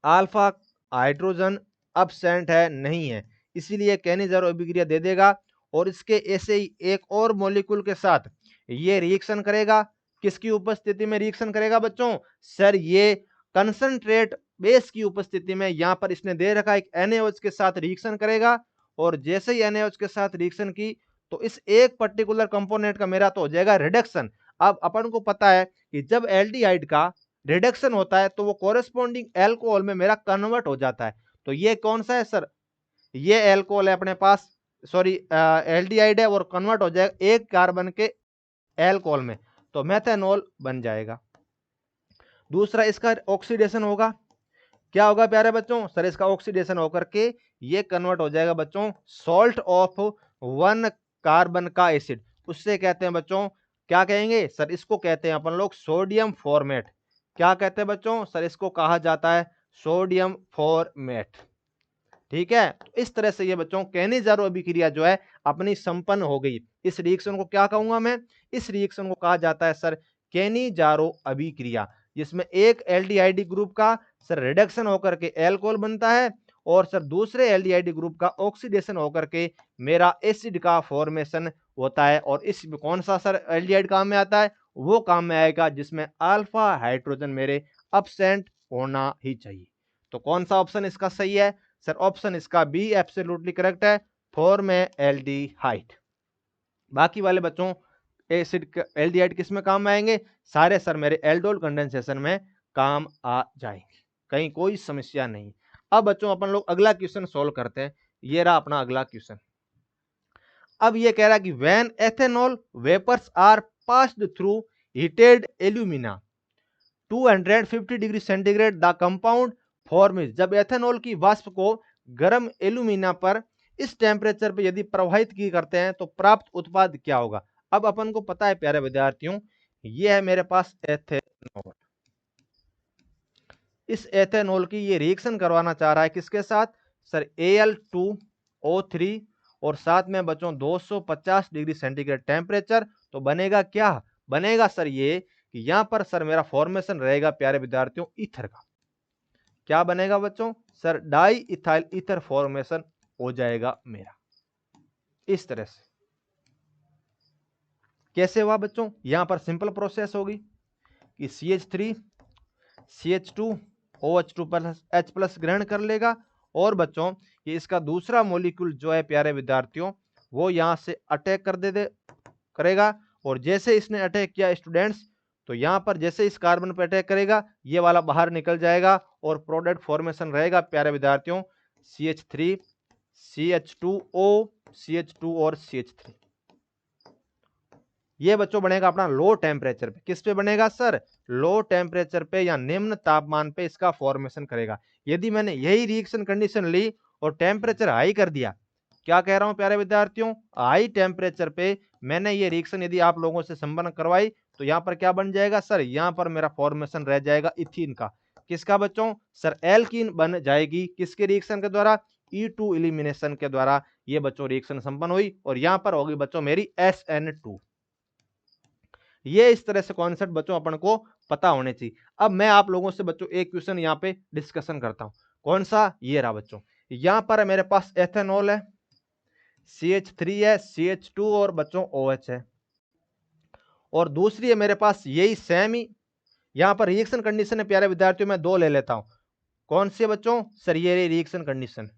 अल्फा हाइड्रोजन एब्सेंट है, नहीं है, इसीलिए कैनिजारो अभिक्रिया दे देगा और इसके ऐसे ही एक और मॉलिक्यूल के साथ ये रिएक्शन करेगा। किसकी उपस्थिति में रिएक्शन करेगा बच्चों? सर ये कंसंट्रेट बेस की उपस्थिति में, यहां पर इसने दे रखा एक NaOH के साथ रिएक्शन करेगा और जैसे ही NaOH के साथ रिएक्शन की तो इस एक पर्टिकुलर कंपोनेंट का मेरा तो हो जाएगा रिडक्शन। अब अपन को पता है कि जब एल्डिहाइड का रिडक्शन होता है तो वो कोरेस्पॉन्डिंग एल्कोहल में मेरा कन्वर्ट हो जाता है। तो ये कौन सा है सर? ये एल्कोहल है अपने पास, सॉरी एल्डिहाइड है और कन्वर्ट हो जाएगा एक कार्बन के एल्कोहल में, तो मेथेनॉल बन जाएगा। दूसरा इसका ऑक्सीडेशन होगा, क्या होगा प्यारे बच्चों? सर इसका ऑक्सीडेशन होकर के ये कन्वर्ट हो जाएगा बच्चों सॉल्ट ऑफ 1 कार्बन का एसिड, उससे कहते हैं बच्चों, क्या कहेंगे सर? इसको कहते हैं अपन लोग सोडियम फॉर्मेट। क्या कहते हैं बच्चों? सर इसको कहा जाता है सोडियम फॉर्मेट। ठीक है, तो इस तरह से ये बच्चों कैनिजारो अभिक्रिया जो है अपनी संपन्न हो गई। इस रिएक्शन को क्या कहूंगा मैं? इस रिएक्शन को कहा जाता है सर कैनिजारो अभिक्रिया, जिसमें एक एल्डिहाइड ग्रुप का सर रिडक्शन होकर के एल्कोहल बनता है, और सर दूसरे एल्डिहाइड ग्रुप का ऑक्सीडेशन होकर के मेरा एसिड का फॉर्मेशन होता है। और इस कौन सा सर एल्डिहाइड काम में आता है? वो काम में आएगा जिसमें अल्फा हाइड्रोजन मेरे अब्सेंट होना ही चाहिए। तो कौन सा ऑप्शन इसका सही है? सर ऑप्शन इसका बी एब्सोल्युटली करेक्ट है, फॉर्मेल्डिहाइड। बाकी वाले बच्चों एसिड एल्डिहाइड किस में काम में आएंगे? सारे सर मेरे एल्डोल कंडेंसेशन में काम आ जाएंगे, कहीं कोई समस्या नहीं। अब बच्चों अपन लोग अगला क्वेश्चन सोल्व करते हैं। ये रहा अपना अगला क्वेश्चन। अब ये कह रहा है कि when ethanol vapours are passed through heated alumina 250 degree centigrade the compound forms, जब एथेनॉल की वाष्प को गर्म एल्यूमिना पर इस टेम्परेचर पे यदि प्रवाहित की करते हैं तो प्राप्त उत्पाद क्या होगा? अब अपन को पता है प्यारे विद्यार्थियों, ये है मेरे पास एथेनॉल। इस एथेनॉल की ये रिएक्शन करवाना चाह रहा है किसके साथ? सर Al2O3, और साथ में बच्चों 250 डिग्री सेंटीग्रेड टेम्परेचर। तो बनेगा क्या? बनेगा सर ये कि यहां पर सर मेरा फॉर्मेशन रहेगा प्यारे विद्यार्थियों ईथर का। क्या बनेगा बच्चों? Sir di ethyl ether formation हो जाएगा मेरा, इस तरह से। कैसे हुआ बच्चों? यहां पर सिंपल प्रोसेस होगी कि CH3 CH2 OH2 plus H plus ग्रहण कर लेगा, और बच्चों ये इसका दूसरा मॉलिक्यूल जो है प्यारे विद्यार्थियों वो यहां से अटैक कर दे करेगा, और जैसे इसने अटैक किया स्टूडेंट्स, तो यहां पर जैसे इस कार्बन पर अटैक करेगा ये वाला बाहर निकल जाएगा, और प्रोडक्ट फॉर्मेशन रहेगा प्यारे विद्यार्थियों CH3 CH2O CH2 और CH3। ये बच्चों बनेगा अपना लो टेम्परेचर पे। किस पे बनेगा सर? लो टेम्परेचर पे या निम्न तापमान पे इसका फॉर्मेशन करेगा। यदि मैंने यही रिएक्शन कंडीशन ली और टेम्परेचर हाई कर दिया, क्या कह रहा हूं प्यारे विद्यार्थियों, हाई टेम्परेचर पे मैंने ये रिएक्शन यदि आप लोगों से संपन्न करवाई, तो यहां पर क्या बन जाएगा सर? यहां पर मेरा फॉर्मेशन रह जाएगा इथीन का। किसका बच्चों? सर एल्कीन बन जाएगी। किसके रिएक्शन के द्वारा? E2 एलिमिनेशन के द्वारा ये बच्चों रिएक्शन संपन्न हुई, और यहां पर होगी बच्चों मेरी SN2। ये इस तरह से कॉन्सेप्ट बच्चों अपन को पता होने चाहिए। अब मैं आप लोगों से बच्चों एक क्वेश्चन यहाँ पे डिस्कशन करता हूं। कौन सा? ये रहा बच्चों, यहां पर मेरे पास एथेनॉल है, CH3 है, CH2 और बच्चों OH है, और दूसरी है मेरे पास यही सेम ही यहां पर रिएक्शन कंडीशन है प्यारे विद्यार्थियों, मैं दो ले लेता हूं। कौन सी है बच्चों? सर ये रिएक्शन कंडीशन।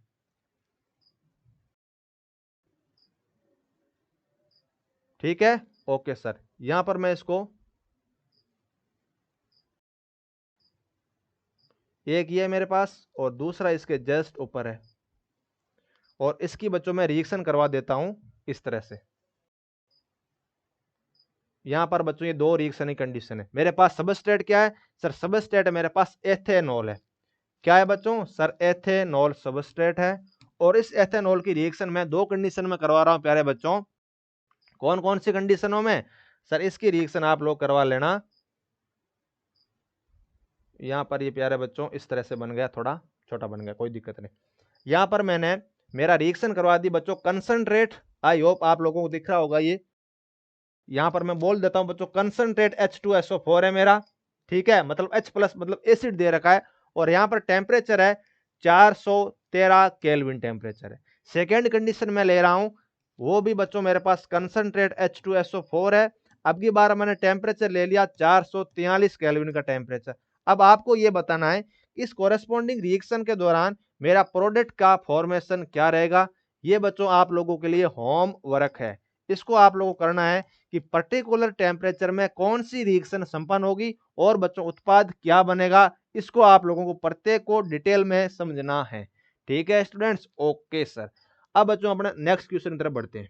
ठीक है, ओके सर। यहां पर मैं इसको एक ये मेरे पास और दूसरा इसके जस्ट ऊपर है, और इसकी बच्चों मैं रिएक्शन करवा देता हूं इस तरह से। यहां पर बच्चों ये दो रिएक्शन की कंडीशन है। मेरे पास सबस्ट्रेट क्या है सर? सबस्ट्रेट है मेरे पास एथेनॉल है। क्या है बच्चों? सर एथेनॉल सबस्ट्रेट है, और इस एथेनॉल की रिएक्शन मैं दो कंडीशन में करवा रहा हूं प्यारे बच्चों। कौन कौन सी कंडीशनों में? सर इसकी रिएक्शन आप लोग करवा लेना। यहां पर ये प्यारे बच्चों इस तरह से बन गया, थोड़ा छोटा बन गया, कोई दिक्कत नहीं। यहां पर मैंने मेरा रिएक्शन करवा दी बच्चों कंसंट्रेट। आई होप आप लोगों को दिख रहा होगा ये। यहां पर मैं बोल देता हूं बच्चों कंसंट्रेट H2SO4 है मेरा। ठीक है, मतलब H प्लस मतलब एसिड दे रखा है, और यहां पर टेम्परेचर है 413 केल्विन टेम्परेचर है। सेकेंड कंडीशन में ले रहा हूं, वो भी बच्चों मेरे पास कंसंट्रेट H2SO4 है। अब की बार मैंने टेम्परेचर ले लिया 443 केल्विन का टेम्परेचर। अब आपको यह बताना है इस कोरेस्पॉन्डिंग रिएक्शन के दौरान मेरा प्रोडक्ट का फॉर्मेशन क्या रहेगा। ये बच्चों आप लोगों के लिए होम वर्क है। इसको आप लोगों को करना है कि पर्टिकुलर टेम्परेचर में कौन सी रिएक्शन संपन्न होगी और बच्चों उत्पाद क्या बनेगा, इसको आप लोगों को प्रत्येक को डिटेल में समझना है। ठीक है स्टूडेंट्स, ओके सर। अब बच्चों अपने नेक्स्ट क्वेश्चन की तरफ बढ़ते हैं।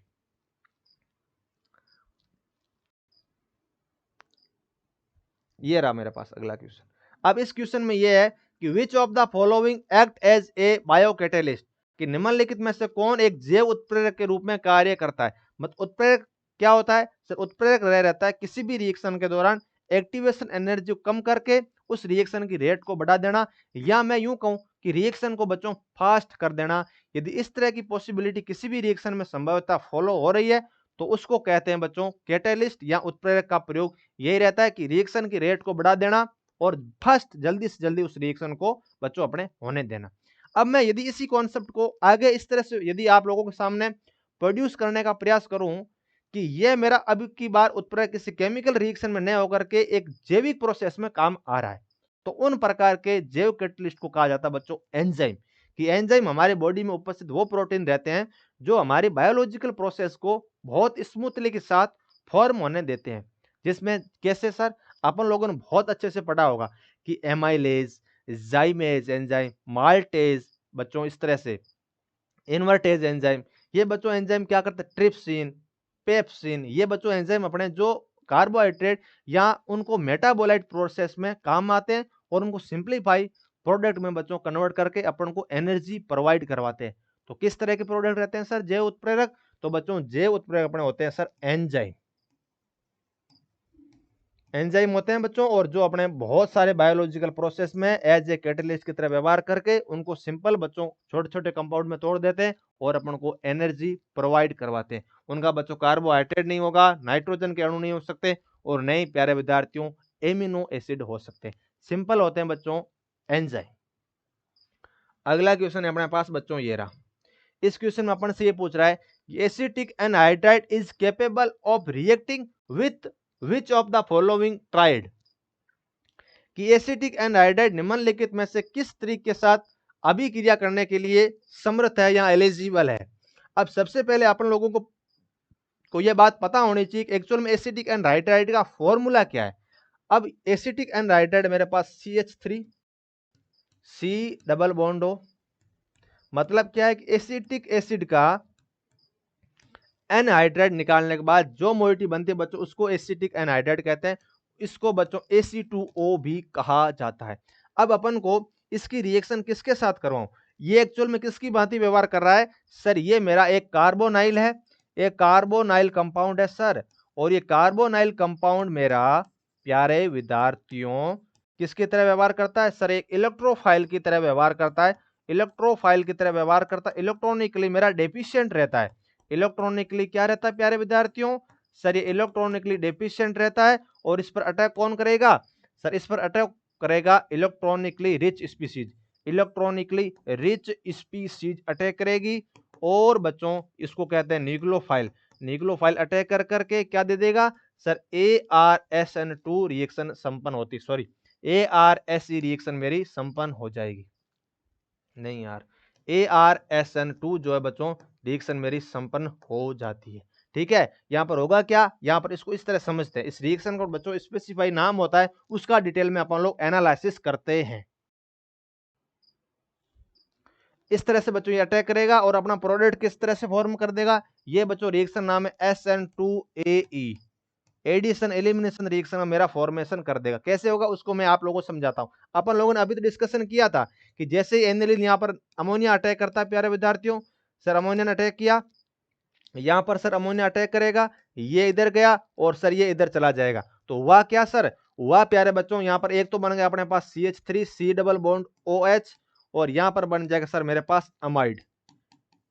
ये रहा मेरे पास अगला क्वेश्चन। अब इस क्वेश्चन में ये है कि which of the following act as a biocatalyst, कि निम्नलिखित में से कौन एक जैव उत्प्रेरक के रूप में कार्य करता है। मतलब उत्प्रेरक क्या होता है सर? उत्प्रेरक रह रहता है किसी भी रिएक्शन के दौरान एक्टिवेशन एनर्जी को कम करके उस रिएक्शन की रेट को बढ़ा देना, या मैं यूं कहूं कि रिएक्शन को बच्चों फास्ट कर देना। यदि इस तरह की पॉसिबिलिटी किसी भी रिएक्शन में संभवतः फॉलो हो रही है तो उसको कहते हैं बच्चों कैटेलिस्ट या उत्प्रेरक का प्रयोग यही रहता है कि रिएक्शन की रेट को बढ़ा देना और फर्स्ट जल्दी से जल्दी उस रिएक्शन को बच्चों अपने होने देना। अब मैं यदि इसी कॉन्सेप्ट को आगे इस तरह से यदि आप लोगों के सामने प्रोड्यूस करने का प्रयास करूं कि ये मेरा अब की बार उत्प्रेरक किसी केमिकल रिएक्शन में न होकर के एक जैविक प्रोसेस में काम आ रहा है, तो उन प्रकार के जैव कैटलिस्ट को कहा जाता है बच्चों एंजाइम। कि एंजाइम हमारे बॉडी में उपस्थित वो प्रोटीन रहते हैं जो हमारी बायोलॉजिकल प्रोसेस को बहुत स्मूथली के साथ फॉर्म होने देते हैं। जिसमें कैसे सर? अपन लोगों ने बहुत अच्छे से पढ़ा होगा कि एमाइलेज, जाइमेज एंजाइम, माल्टेज बच्चों इस तरह से, इन्वर्टेज एंजाइम, ये बच्चों एंजाइम क्या करते हैं? ट्रिप्सिन, पेप्सिन, ये बच्चों एंजाइम अपने जो कार्बोहाइड्रेट या उनको मेटाबोलाइट प्रोसेस में काम आते हैं और उनको सिंप्लीफाई प्रोडक्ट में बच्चों कन्वर्ट करके अपन को एनर्जी प्रोवाइड करवाते हैं। तो किस तरह के प्रोडक्ट रहते हैं सर जैव उत्प्रेरक? तो बच्चों जैव उत्प्रेरक अपने होते हैं सर एंजाइम। एंजाइम होते हैं बच्चों और जो अपने बहुत सारे बायोलॉजिकल प्रोसेस में एज ए कैटलिस्ट की तरह व्यवहार करके उनको सिंपल बच्चों छोटे छोटे कंपाउंड में तोड़ देते हैं और अपन को एनर्जी प्रोवाइड करवाते हैं। उनका बच्चों कार्बोहाइड्रेट नहीं होगा, नाइट्रोजन के अणु नहीं हो सकते और नए प्यारे विद्यार्थियों एमिनो एसिड हो सकते हैं। सिंपल होते हैं बच्चों एंजाइम। अगला क्वेश्चन है अपने पास बच्चों ये रहा। इस क्वेश्चन में अपन से ये पूछ रहा है acetic anhydride is capable of reacting with which of the following tried, कि एसिटिक एनहाइड्राइड निम्नलिखित में से किस तरीके के साथ अभिक्रिया करने के लिए समर्थ है या एलिजिबल है। अब सबसे पहले अपन लोगों को यह बात पता होनी चाहिए कि एक्चुअल में एसिटिक एनहाइड्राइड का फॉर्मूला क्या है। अब एसिटिक एनहाइड्राइड मेरे पास CH3 C डबल बॉन्ड हो, मतलब क्या है कि एसिटिक एसिड का एनहाइड्राइड निकालने के बाद जो मोइटी बनती है बच्चों उसको एसिटिक एनहाइड्राइड कहते हैं। इसको बच्चों Ac2O भी कहा जाता है। अब अपन को इसकी रिएक्शन किसके साथ करवाऊं? ये एक्चुअल में किसकी भांति व्यवहार कर रहा है सर? ये मेरा एक कार्बोनाइल है, एक कार्बोनाइल कंपाउंड है सर। और ये कार्बोनाइल कंपाउंड मेरा प्यारे विद्यार्थियों किसकी तरह व्यवहार करता है सर? एक इलेक्ट्रोफाइल की तरह व्यवहार करता है। इलेक्ट्रोफाइल की तरह व्यवहार करता है, इलेक्ट्रॉनिकली मेरा डेफिशिएंट रहता है। इलेक्ट्रॉनिकली क्या रहता है प्यारे विद्यार्थियों? सर ये इलेक्ट्रॉनिकली डेफिशिएंट रहता है। और इस पर अटैक कौन करेगा सर? इस पर अटैक करेगा electronically rich species. Electronically rich species attack करेगी और बच्चों इसको कहते हैं न्यूक्लियोफाइल। न्यूक्लियोफाइल अटैक कर करके क्या दे देगा सर? ARSN2 रिएक्शन संपन्न होती, सॉरी ARSE रिएक्शन मेरी संपन्न हो जाएगी। नहीं यार, ARSN2 जो है बच्चों रिएक्शन मेरी संपन्न हो जाती है। ठीक है, यहां पर होगा क्या? यहां पर इसको इस तरह समझते हैं, इस रिएक्शन को बच्चों स्पेसिफाई नाम होता है, उसका डिटेल में अपन लोग एनालिसिस करते हैं। इस तरह से बच्चों ये अटैक करेगा और अपना प्रोडक्ट किस तरह से फॉर्म कर देगा? ये बच्चों रिएक्शन नाम है SN2AE, एडिशन एलिमिनेशन रिएक्शन में मेरा फॉर्मेशन कर देगा। कैसे होगा उसको मैं आप लोगों को समझाता हूं। अपन लोगों ने अभी तो डिस्कशन किया था कि जैसे ही एनिलीन यहां पर अमोनिया अटैक करता है प्यारे विद्यार्थियों, सर अमोनिया ने अटैक किया, यहां पर सर अमोनिया अटैक करेगा, ये इधर गया और सर ये इधर चला जाएगा। तो हुआ क्या सर? हुआ प्यारे बच्चों यहां पर एक तो बन गया अपने पास CH3 C double bond OH और यहां पर बन जाएगा सर मेरे पास अमाइड।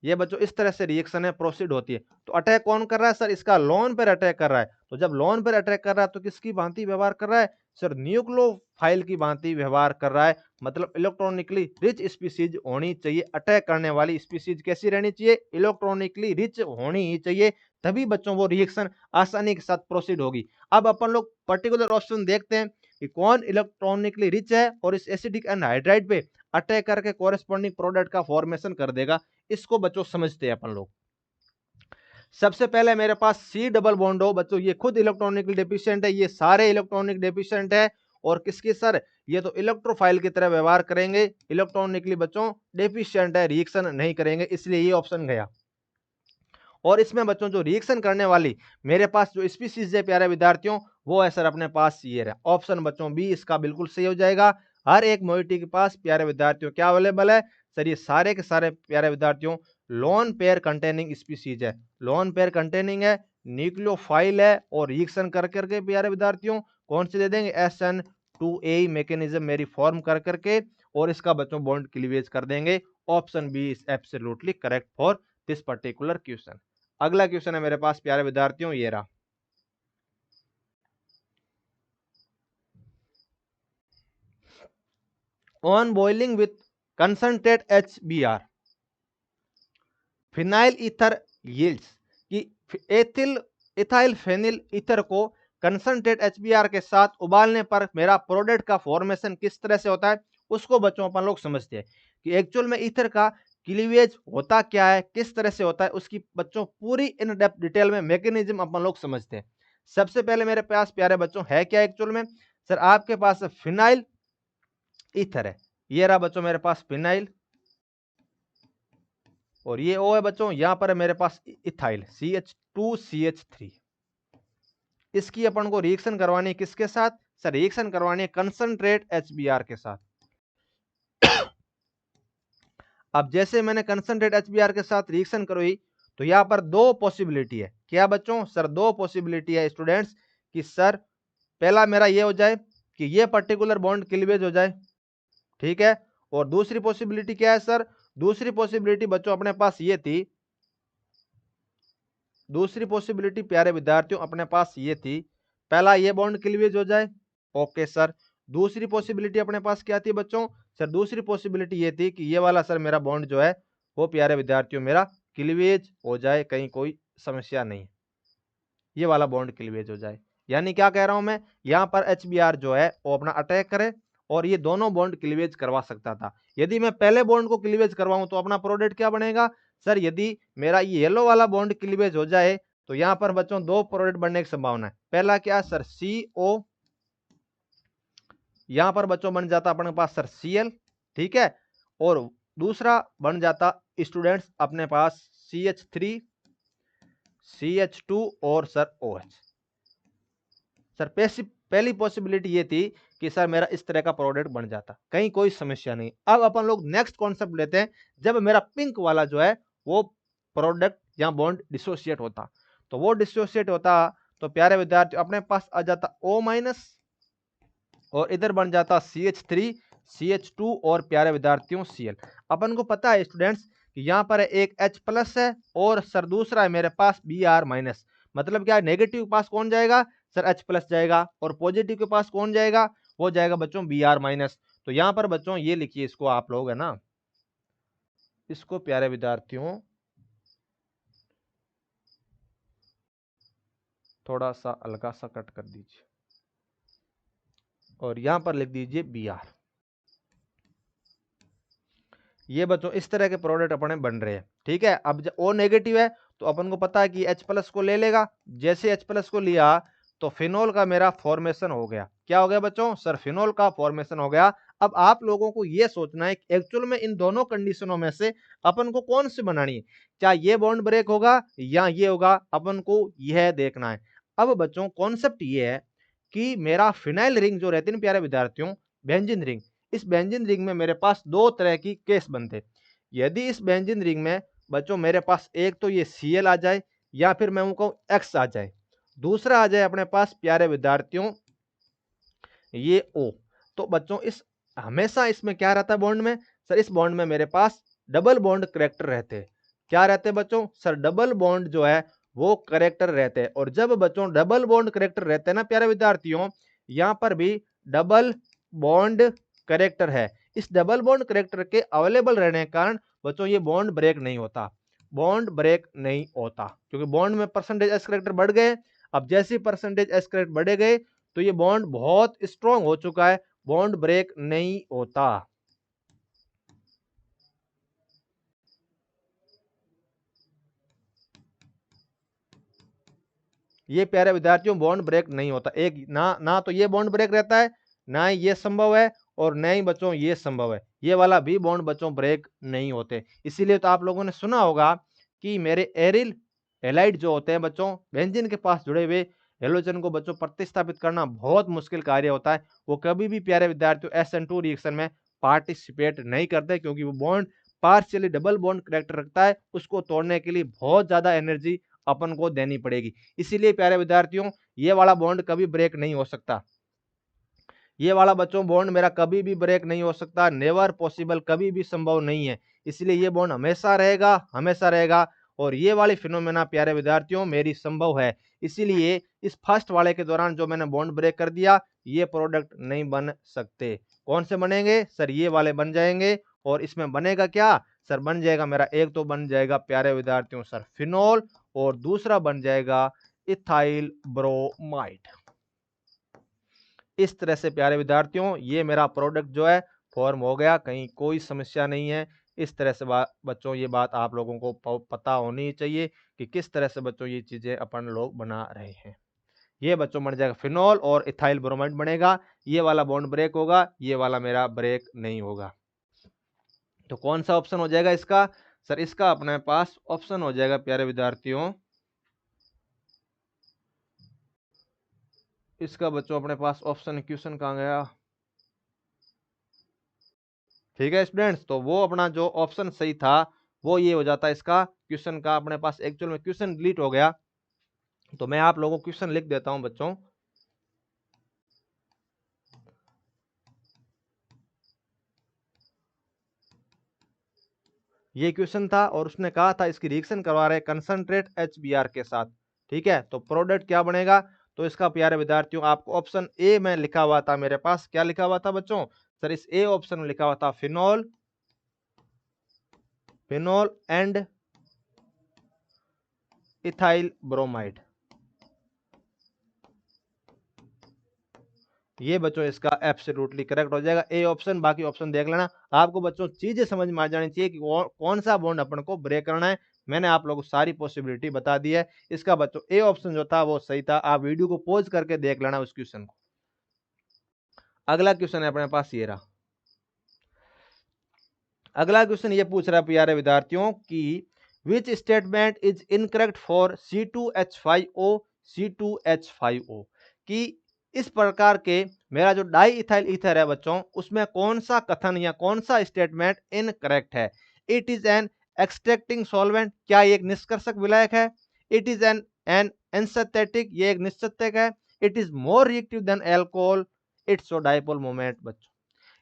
ये बच्चों इस तरह से रिएक्शन है प्रोसीड होती है। तो अटैक कौन कर रहा है सर? इसका लोन पर अटैक कर रहा है। तो जब लोन पर अटैक कर रहा है तो किसकी भांति व्यवहार कर रहा है सर? न्यूक्लियोफाइल की भांति व्यवहार कर रहा है। मतलब इलेक्ट्रॉनिकली रिच स्पीसीज होनी चाहिए। अटैक करने वाली स्पीसीज कैसी रहनी चाहिए? इलेक्ट्रॉनिकली रिच होनी ही चाहिए, तभी बच्चों वो रिएक्शन आसानी के साथ प्रोसीड होगी। अब अपन लोग पर्टिकुलर ऑप्शन देखते हैं कि कौन इलेक्ट्रॉनिकली रिच है और इस एसिडिक एनहाइड्राइड पे अटैक करके कोरेस्पॉन्डिंग प्रोडक्ट का फॉर्मेशन कर देगा। इसको बच्चों समझते हैं अपन लोग। सबसे पहले मेरे पास C डबल बॉन्ड हो बच्चों, ये खुद इलेक्ट्रॉनिकली डेफिशिएंट है, ये सारे इलेक्ट्रॉनिक डेफिशिएंट है। और किसकी सर? ये तो इलेक्ट्रोफाइल की तरह व्यवहार करेंगे, इलेक्ट्रॉनिकली बच्चों डेफिशिएंट है, रिएक्शन नहीं करेंगे, इसलिए ये ऑप्शन गया। और इसमें बच्चों जो रिएक्शन करने वाली मेरे पास जो स्पीसीज है प्यारे विद्यार्थियों, वो है सर अपने पास ये रहा ऑप्शन बच्चों बी इसका बिल्कुल सही हो जाएगा। हर एक मोइटी के पास प्यारे विद्यार्थियों क्या अवेलेबल है सर, ये सारे के सारे प्यारे विद्यार्थियों लोन पेयर कंटेनिंग स्पीसीज है, लोन पेयर कंटेनिंग है, न्यूक्लियोफाइल है और रिएक्शन कर करके प्यारे विद्यार्थियों कौन से दे देंगे SN2A मैकेनिज्म मेरी फॉर्म कर करके और इसका बच्चों बॉन्ड क्लीवेज कर देंगे। Option B is absolutely correct for this particular question. अगला क्वेश्चन है मेरे पास प्यारे विद्यार्थियों ये रहा, on boiling with concentrate HBr phenyl ether yields कि एथिल इथाइल फेनिल ईथर को कंसंट्रेट HBr के साथ उबालने पर मेरा प्रोडक्ट का फॉर्मेशन किस तरह से होता है, उसको बच्चों अपन लोग समझते हैं कि एक्चुअल में ईथर का क्लीवेज होता क्या है, किस तरह से होता है, उसकी बच्चों पूरी इन डेप्थ डिटेल में मैकेनिज्म अपन लोग समझते हैं। सबसे पहले मेरे पास प्यारे बच्चों है क्या एक्चुअल में सर, आपके पास फिनाइल ईथर है, ये रहा बच्चों मेरे पास फिनाइल और ये O है बच्चों, यहां पर है मेरे पास इथाइल CH2CH3। इसकी अपन को रिएक्शन करवानी है किसके साथ सर, रिएक्शन करवानी है कंसंट्रेट HBr के साथ। अब जैसे मैंने कंसंट्रेट HBr के साथ रिएक्शन करवाई तो यहां पर दो पॉसिबिलिटी है, क्या बच्चों सर, दो पॉसिबिलिटी है स्टूडेंट्स कि सर पहला मेरा ये हो जाए कि ये पर्टिकुलर बॉन्ड क्लीवेज हो जाए, ठीक है, और दूसरी पॉसिबिलिटी क्या है सर, दूसरी पॉसिबिलिटी बच्चों अपने पास ये थी, दूसरी पॉसिबिलिटी प्यारे विद्यार्थियों अपने पास ये थी, पहला ये बॉन्ड क्लीवेज हो जाए, ओके सर। दूसरी पॉसिबिलिटी अपने पास क्या थी बच्चों सर, दूसरी पॉसिबिलिटी ये थी कि ये वाला सर मेरा बॉन्ड जो है वो प्यारे विद्यार्थियों मेरा क्लीवेज हो जाए, कहीं कोई समस्या नहीं, ये वाला बॉन्ड क्लीवेज हो जाए। यानी क्या कह रहा हूं मैं, यहां पर HBr जो है वो अपना अटैक करे और ये दोनों बॉन्ड क्लीवेज करवा सकता था। यदि मैं पहले बॉन्ड को क्लीवेज करवाऊं तो अपना प्रोडक्ट क्या बनेगा सर, यदि मेरा ये येलो वाला बॉन्ड क्लीवेज हो जाए तो यहां पर बच्चों दो प्रोडक्ट बनने की संभावना है। पहला क्या सर CO, यहां पर बच्चों बन जाता अपने पास सर Cl, ठीक है, और दूसरा बन जाता स्टूडेंट्स अपने पास CH3 CH2 और सर OH। सर पहली पॉसिबिलिटी ये थी कि सर मेरा इस तरह का प्रोडक्ट बन जाता, कहीं कोई समस्या नहीं। अब अपन लोग नेक्स्ट कॉन्सेप्ट लेते हैं, जब मेरा पिंक वाला जो है वो प्रोडक्ट या बॉन्ड डिसोसिएट होता, तो वो डिसोसिएट होता तो प्यारे विद्यार्थी अपने पास आ जाता O- और इधर बन जाता CH3 CH2 और प्यारे विद्यार्थियों Cl। अपन को पता है स्टूडेंट्स कि यहाँ पर एक H+ है और सर दूसरा है मेरे पास Br-, मतलब क्या नेगेटिव के पास कौन जाएगा सर H+ जाएगा और पॉजिटिव के पास कौन जाएगा, वो जाएगा बच्चों Br-। तो यहाँ पर बच्चों ये लिखिए इसको आप लोग है ना, इसको प्यारे विद्यार्थियों थोड़ा सा हल्का सा कट कर दीजिए और यहां पर लिख दीजिए Br। ये बच्चों इस तरह के प्रोडक्ट अपने बन रहे हैं, ठीक है। अब जब O नेगेटिव है तो अपन को पता है कि H+ को ले लेगा, जैसे H+ को लिया तो फिनोल का मेरा फॉर्मेशन हो गया, क्या हो गया बच्चों सर, फिनोल का फॉर्मेशन हो गया। अब आप लोगों को ये सोचना है कि एक्चुअल में इन दोनों कंडीशनों में से अपन को कौन सी बनानी है, क्या ये बॉन्ड ब्रेक होगा या ये होगा, अपन को यह देखना है। अब बच्चों कॉन्सेप्ट ये है कि मेरा फिनाइल रिंग जो रहती है प्यारे विद्यार्थियों, बेंजीन रिंग, इस बेंजीन रिंग में मेरे पास दो तरह की केस बनते। यदि इस बेंजीन रिंग में बच्चों मेरे पास एक तो ये Cl आ जाए या फिर मैं कहूं X आ जाए, दूसरा आ जाए अपने पास प्यारे विद्यार्थियों ये O, तो बच्चों इस हमेशा इसमें क्या रहता है बॉन्ड में सर, इस बॉन्ड में मेरे पास डबल बॉन्ड करेक्टर रहते हैं। क्या रहते हैं बच्चों सर, डबल बॉन्ड जो है वो करेक्टर रहते हैं। और जब बच्चों डबल बॉन्ड करेक्टर रहते हैं ना प्यारे विद्यार्थियों, यहां पर भी डबल बॉन्ड करेक्टर है, इस डबल बॉन्ड करेक्टर के अवेलेबल रहने के कारण बच्चों ये बॉन्ड ब्रेक नहीं होता, बॉन्ड ब्रेक नहीं होता, क्योंकि बॉन्ड में परसेंटेज एस करेक्टर बढ़ गए। अब जैसे परसेंटेज एस करेक्टर बढ़े गए तो ये बॉन्ड बहुत स्ट्रॉन्ग हो चुका है, बॉन्ड ब्रेक नहीं होता। ये प्यारे विद्यार्थियों बॉन्ड ब्रेक नहीं होता, एक ना तो ये बॉन्ड ब्रेक रहता है, ना ही ये संभव है और न ही बच्चों ये संभव है, ये वाला भी बॉन्ड बच्चों ब्रेक नहीं होते। इसीलिए तो आप लोगों ने सुना होगा कि मेरे एरिल एलाइड जो होते हैं बच्चों, बेंजीन के पास जुड़े हुए हेलोजन को बच्चों प्रतिस्थापित करना बहुत मुश्किल कार्य होता है। वो कभी भी प्यारे विद्यार्थियों SN2 रिएक्शन में पार्टिसिपेट नहीं करते, क्योंकि वो bond partially double bond character रखता है। उसको तोड़ने के लिए बहुत ज्यादा एनर्जी अपन को देनी पड़ेगी। इसीलिए प्यारे विद्यार्थियों, ये वाला बॉन्ड कभी ब्रेक नहीं हो सकता। ये वाला बच्चों बॉन्ड मेरा कभी भी ब्रेक नहीं हो सकता, नेवर पॉसिबल, कभी भी संभव नहीं है। इसलिए ये बॉन्ड हमेशा रहेगा, हमेशा रहेगा। और ये वाली फिनोमेना प्यारे विद्यार्थियों मेरी संभव है। इसीलिए इस फर्स्ट वाले के दौरान जो मैंने बॉन्ड ब्रेक कर दिया, ये प्रोडक्ट नहीं बन सकते। कौन से बनेंगे सर? ये वाले बन जाएंगे। और इसमें बनेगा क्या सर? बन जाएगा मेरा, एक तो बन जाएगा प्यारे विद्यार्थियों सर फिनोल, और दूसरा बन जाएगा इथाइल ब्रोमाइड। इस तरह से प्यारे विद्यार्थियों ये मेरा प्रोडक्ट जो है फॉर्म हो गया, कहीं कोई समस्या नहीं है। इस तरह से बच्चों ये बात आप लोगों को पता होनी चाहिए कि किस तरह से बच्चों ये चीजें अपन लोग बना रहे हैं। ये बच्चों बन जाएगा फिनोल और इथाइल ब्रोमाइड बनेगा। ये वाला बॉन्ड ब्रेक होगा, ये वाला मेरा ब्रेक नहीं होगा। तो कौन सा ऑप्शन हो जाएगा इसका सर? इसका अपने पास ऑप्शन हो जाएगा प्यारे विद्यार्थियों, इसका बच्चों अपने पास ऑप्शन, क्वेश्चन कहाँ गया? ठीक है स्टूडेंट्स, तो वो अपना जो ऑप्शन सही था वो ये हो जाता है इसका क्वेश्चन का। अपने पास एक्चुअल में क्वेश्चन डिलीट हो गया, तो मैं आप लोगों को क्वेश्चन लिख देता हूं बच्चों। ये क्वेश्चन था और उसने कहा था इसकी रिएक्शन करवा रहे कंसंट्रेट HBr के साथ। ठीक है, तो प्रोडक्ट क्या बनेगा? तो इसका प्यारे विद्यार्थियों आपको ऑप्शन ए में लिखा हुआ था, मेरे पास क्या लिखा हुआ था बच्चों सर? इस ए ऑप्शन में लिखा हुआ था phenol, phenol and ethyl bromide. ये बच्चों इसका एब्सोल्युटली करेक्ट हो जाएगा ए ऑप्शन। बाकी ऑप्शन देख लेना। आपको बच्चों चीजें समझ में आ जानी चाहिए कि कौन सा बॉन्ड अपन को ब्रेक करना है। मैंने आप लोगों को सारी पॉसिबिलिटी बता दी है। इसका बच्चों ए ऑप्शन जो था वो सही था। आप वीडियो को पॉज करके देख लेना उस क्वेश्चन को। अगला क्वेश्चन है अपने पास ये रहा। अगला क्वेश्चन ये पूछ रहा है प्यारे विद्यार्थियों कि which statement is incorrect for C2H5O C2H5O, कि इस प्रकार के मेरा जो डाई इथाइल ईथर है बच्चों, उसमें कौन सा कथन या कौन सा स्टेटमेंट इनकरेक्ट है? It is an extracting solvent, क्या ये एक निष्कर्षक विलायक है? इट इज एन एनसिंथेटिक, ये एक निश्चतक है। It is more reactive than alcohol, it's so dipole moment. बच्चों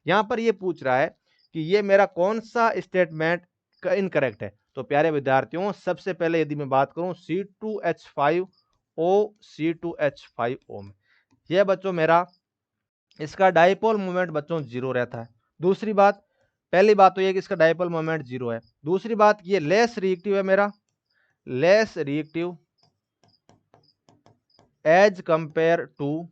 यहां पर ये पूछ रहा है कि ये मेरा कौन सा स्टेटमेंट इनकरेक्ट है। तो प्यारे विद्यार्थियों सबसे पहले यदि मैं बात करूं C2H5O C2H5O में, यह बच्चों मेरा इसका डाइपोल मोमेंट बच्चों जीरो रहता है। दूसरी बात, पहली बात तो ये कि इसका डाइपोल मोमेंट जीरो है। दूसरी बात ये लेस रिएक्टिव है, मेरा less reactive as compare to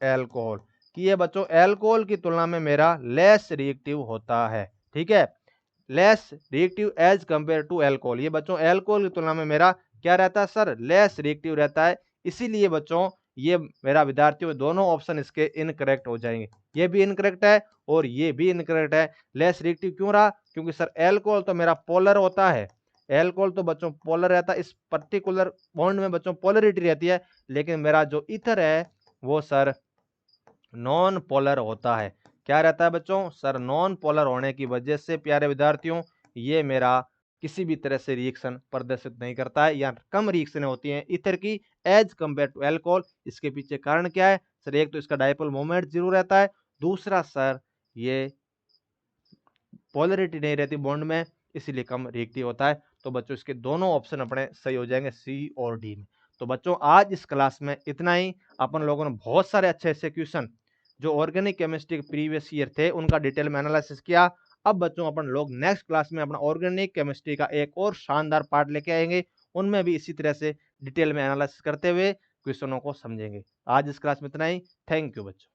alcohol, कि ये बच्चों एल्कोहल की तुलना में मेरा लेस रिएक्टिव होता है। ठीक है, less reactive as compare to alcohol, ये बच्चों एल्कोहल की तुलना में मेरा क्या रहता है सर? लेस रिएक्टिव रहता है। इसीलिए बच्चों ये मेरा विद्यार्थियों दोनों ऑप्शन इसके इनकरेक्ट हो जाएंगे। ये भी इनकरेक्ट है और ये भी इनकरेक्ट है। लेस रिएक्टिव क्यों रहा? क्योंकि सर एल्कोहल तो मेरा पोलर होता है, एल्कोहल तो बच्चों पोलर रहता है। इस पर्टिकुलर बॉन्ड में बच्चों पोलरिटी रहती है, लेकिन मेरा जो ईथर है वो सर नॉन पोलर होता है। क्या रहता है बच्चों सर? नॉन पोलर होने की वजह से प्यारे विद्यार्थियों ये मेरा किसी भी तरह से रिएक्शन प्रदर्शित नहीं करता है, या कम रिएक्शन होती हैं ईथर की एज कंपेयर टू अल्कोहल। इसके पीछे कारण क्या है सर? एक तो इसका डाइपोल मोमेंट जीरो रहता है, दूसरा सर ये पोलरिटी नहीं रहती बॉन्ड में, इसीलिए कम रिएक्टिव होता है। तो बच्चों इसके दोनों ऑप्शन अपने सही हो जाएंगे सी और डी में। तो बच्चों आज इस क्लास में इतना ही। अपन लोगों ने बहुत सारे अच्छे अच्छे क्वेश्चन जो ऑर्गेनिक केमिस्ट्री के प्रीवियस ईयर थे उनका डिटेल में एनालिसिस किया। अब बच्चों अपन लोग नेक्स्ट क्लास में अपना ऑर्गेनिक केमिस्ट्री का एक और शानदार पार्ट लेके आएंगे, उनमें भी इसी तरह से डिटेल में एनालिसिस करते हुए क्वेश्चनों को समझेंगे। आज इस क्लास में इतना ही। थैंक यू बच्चों।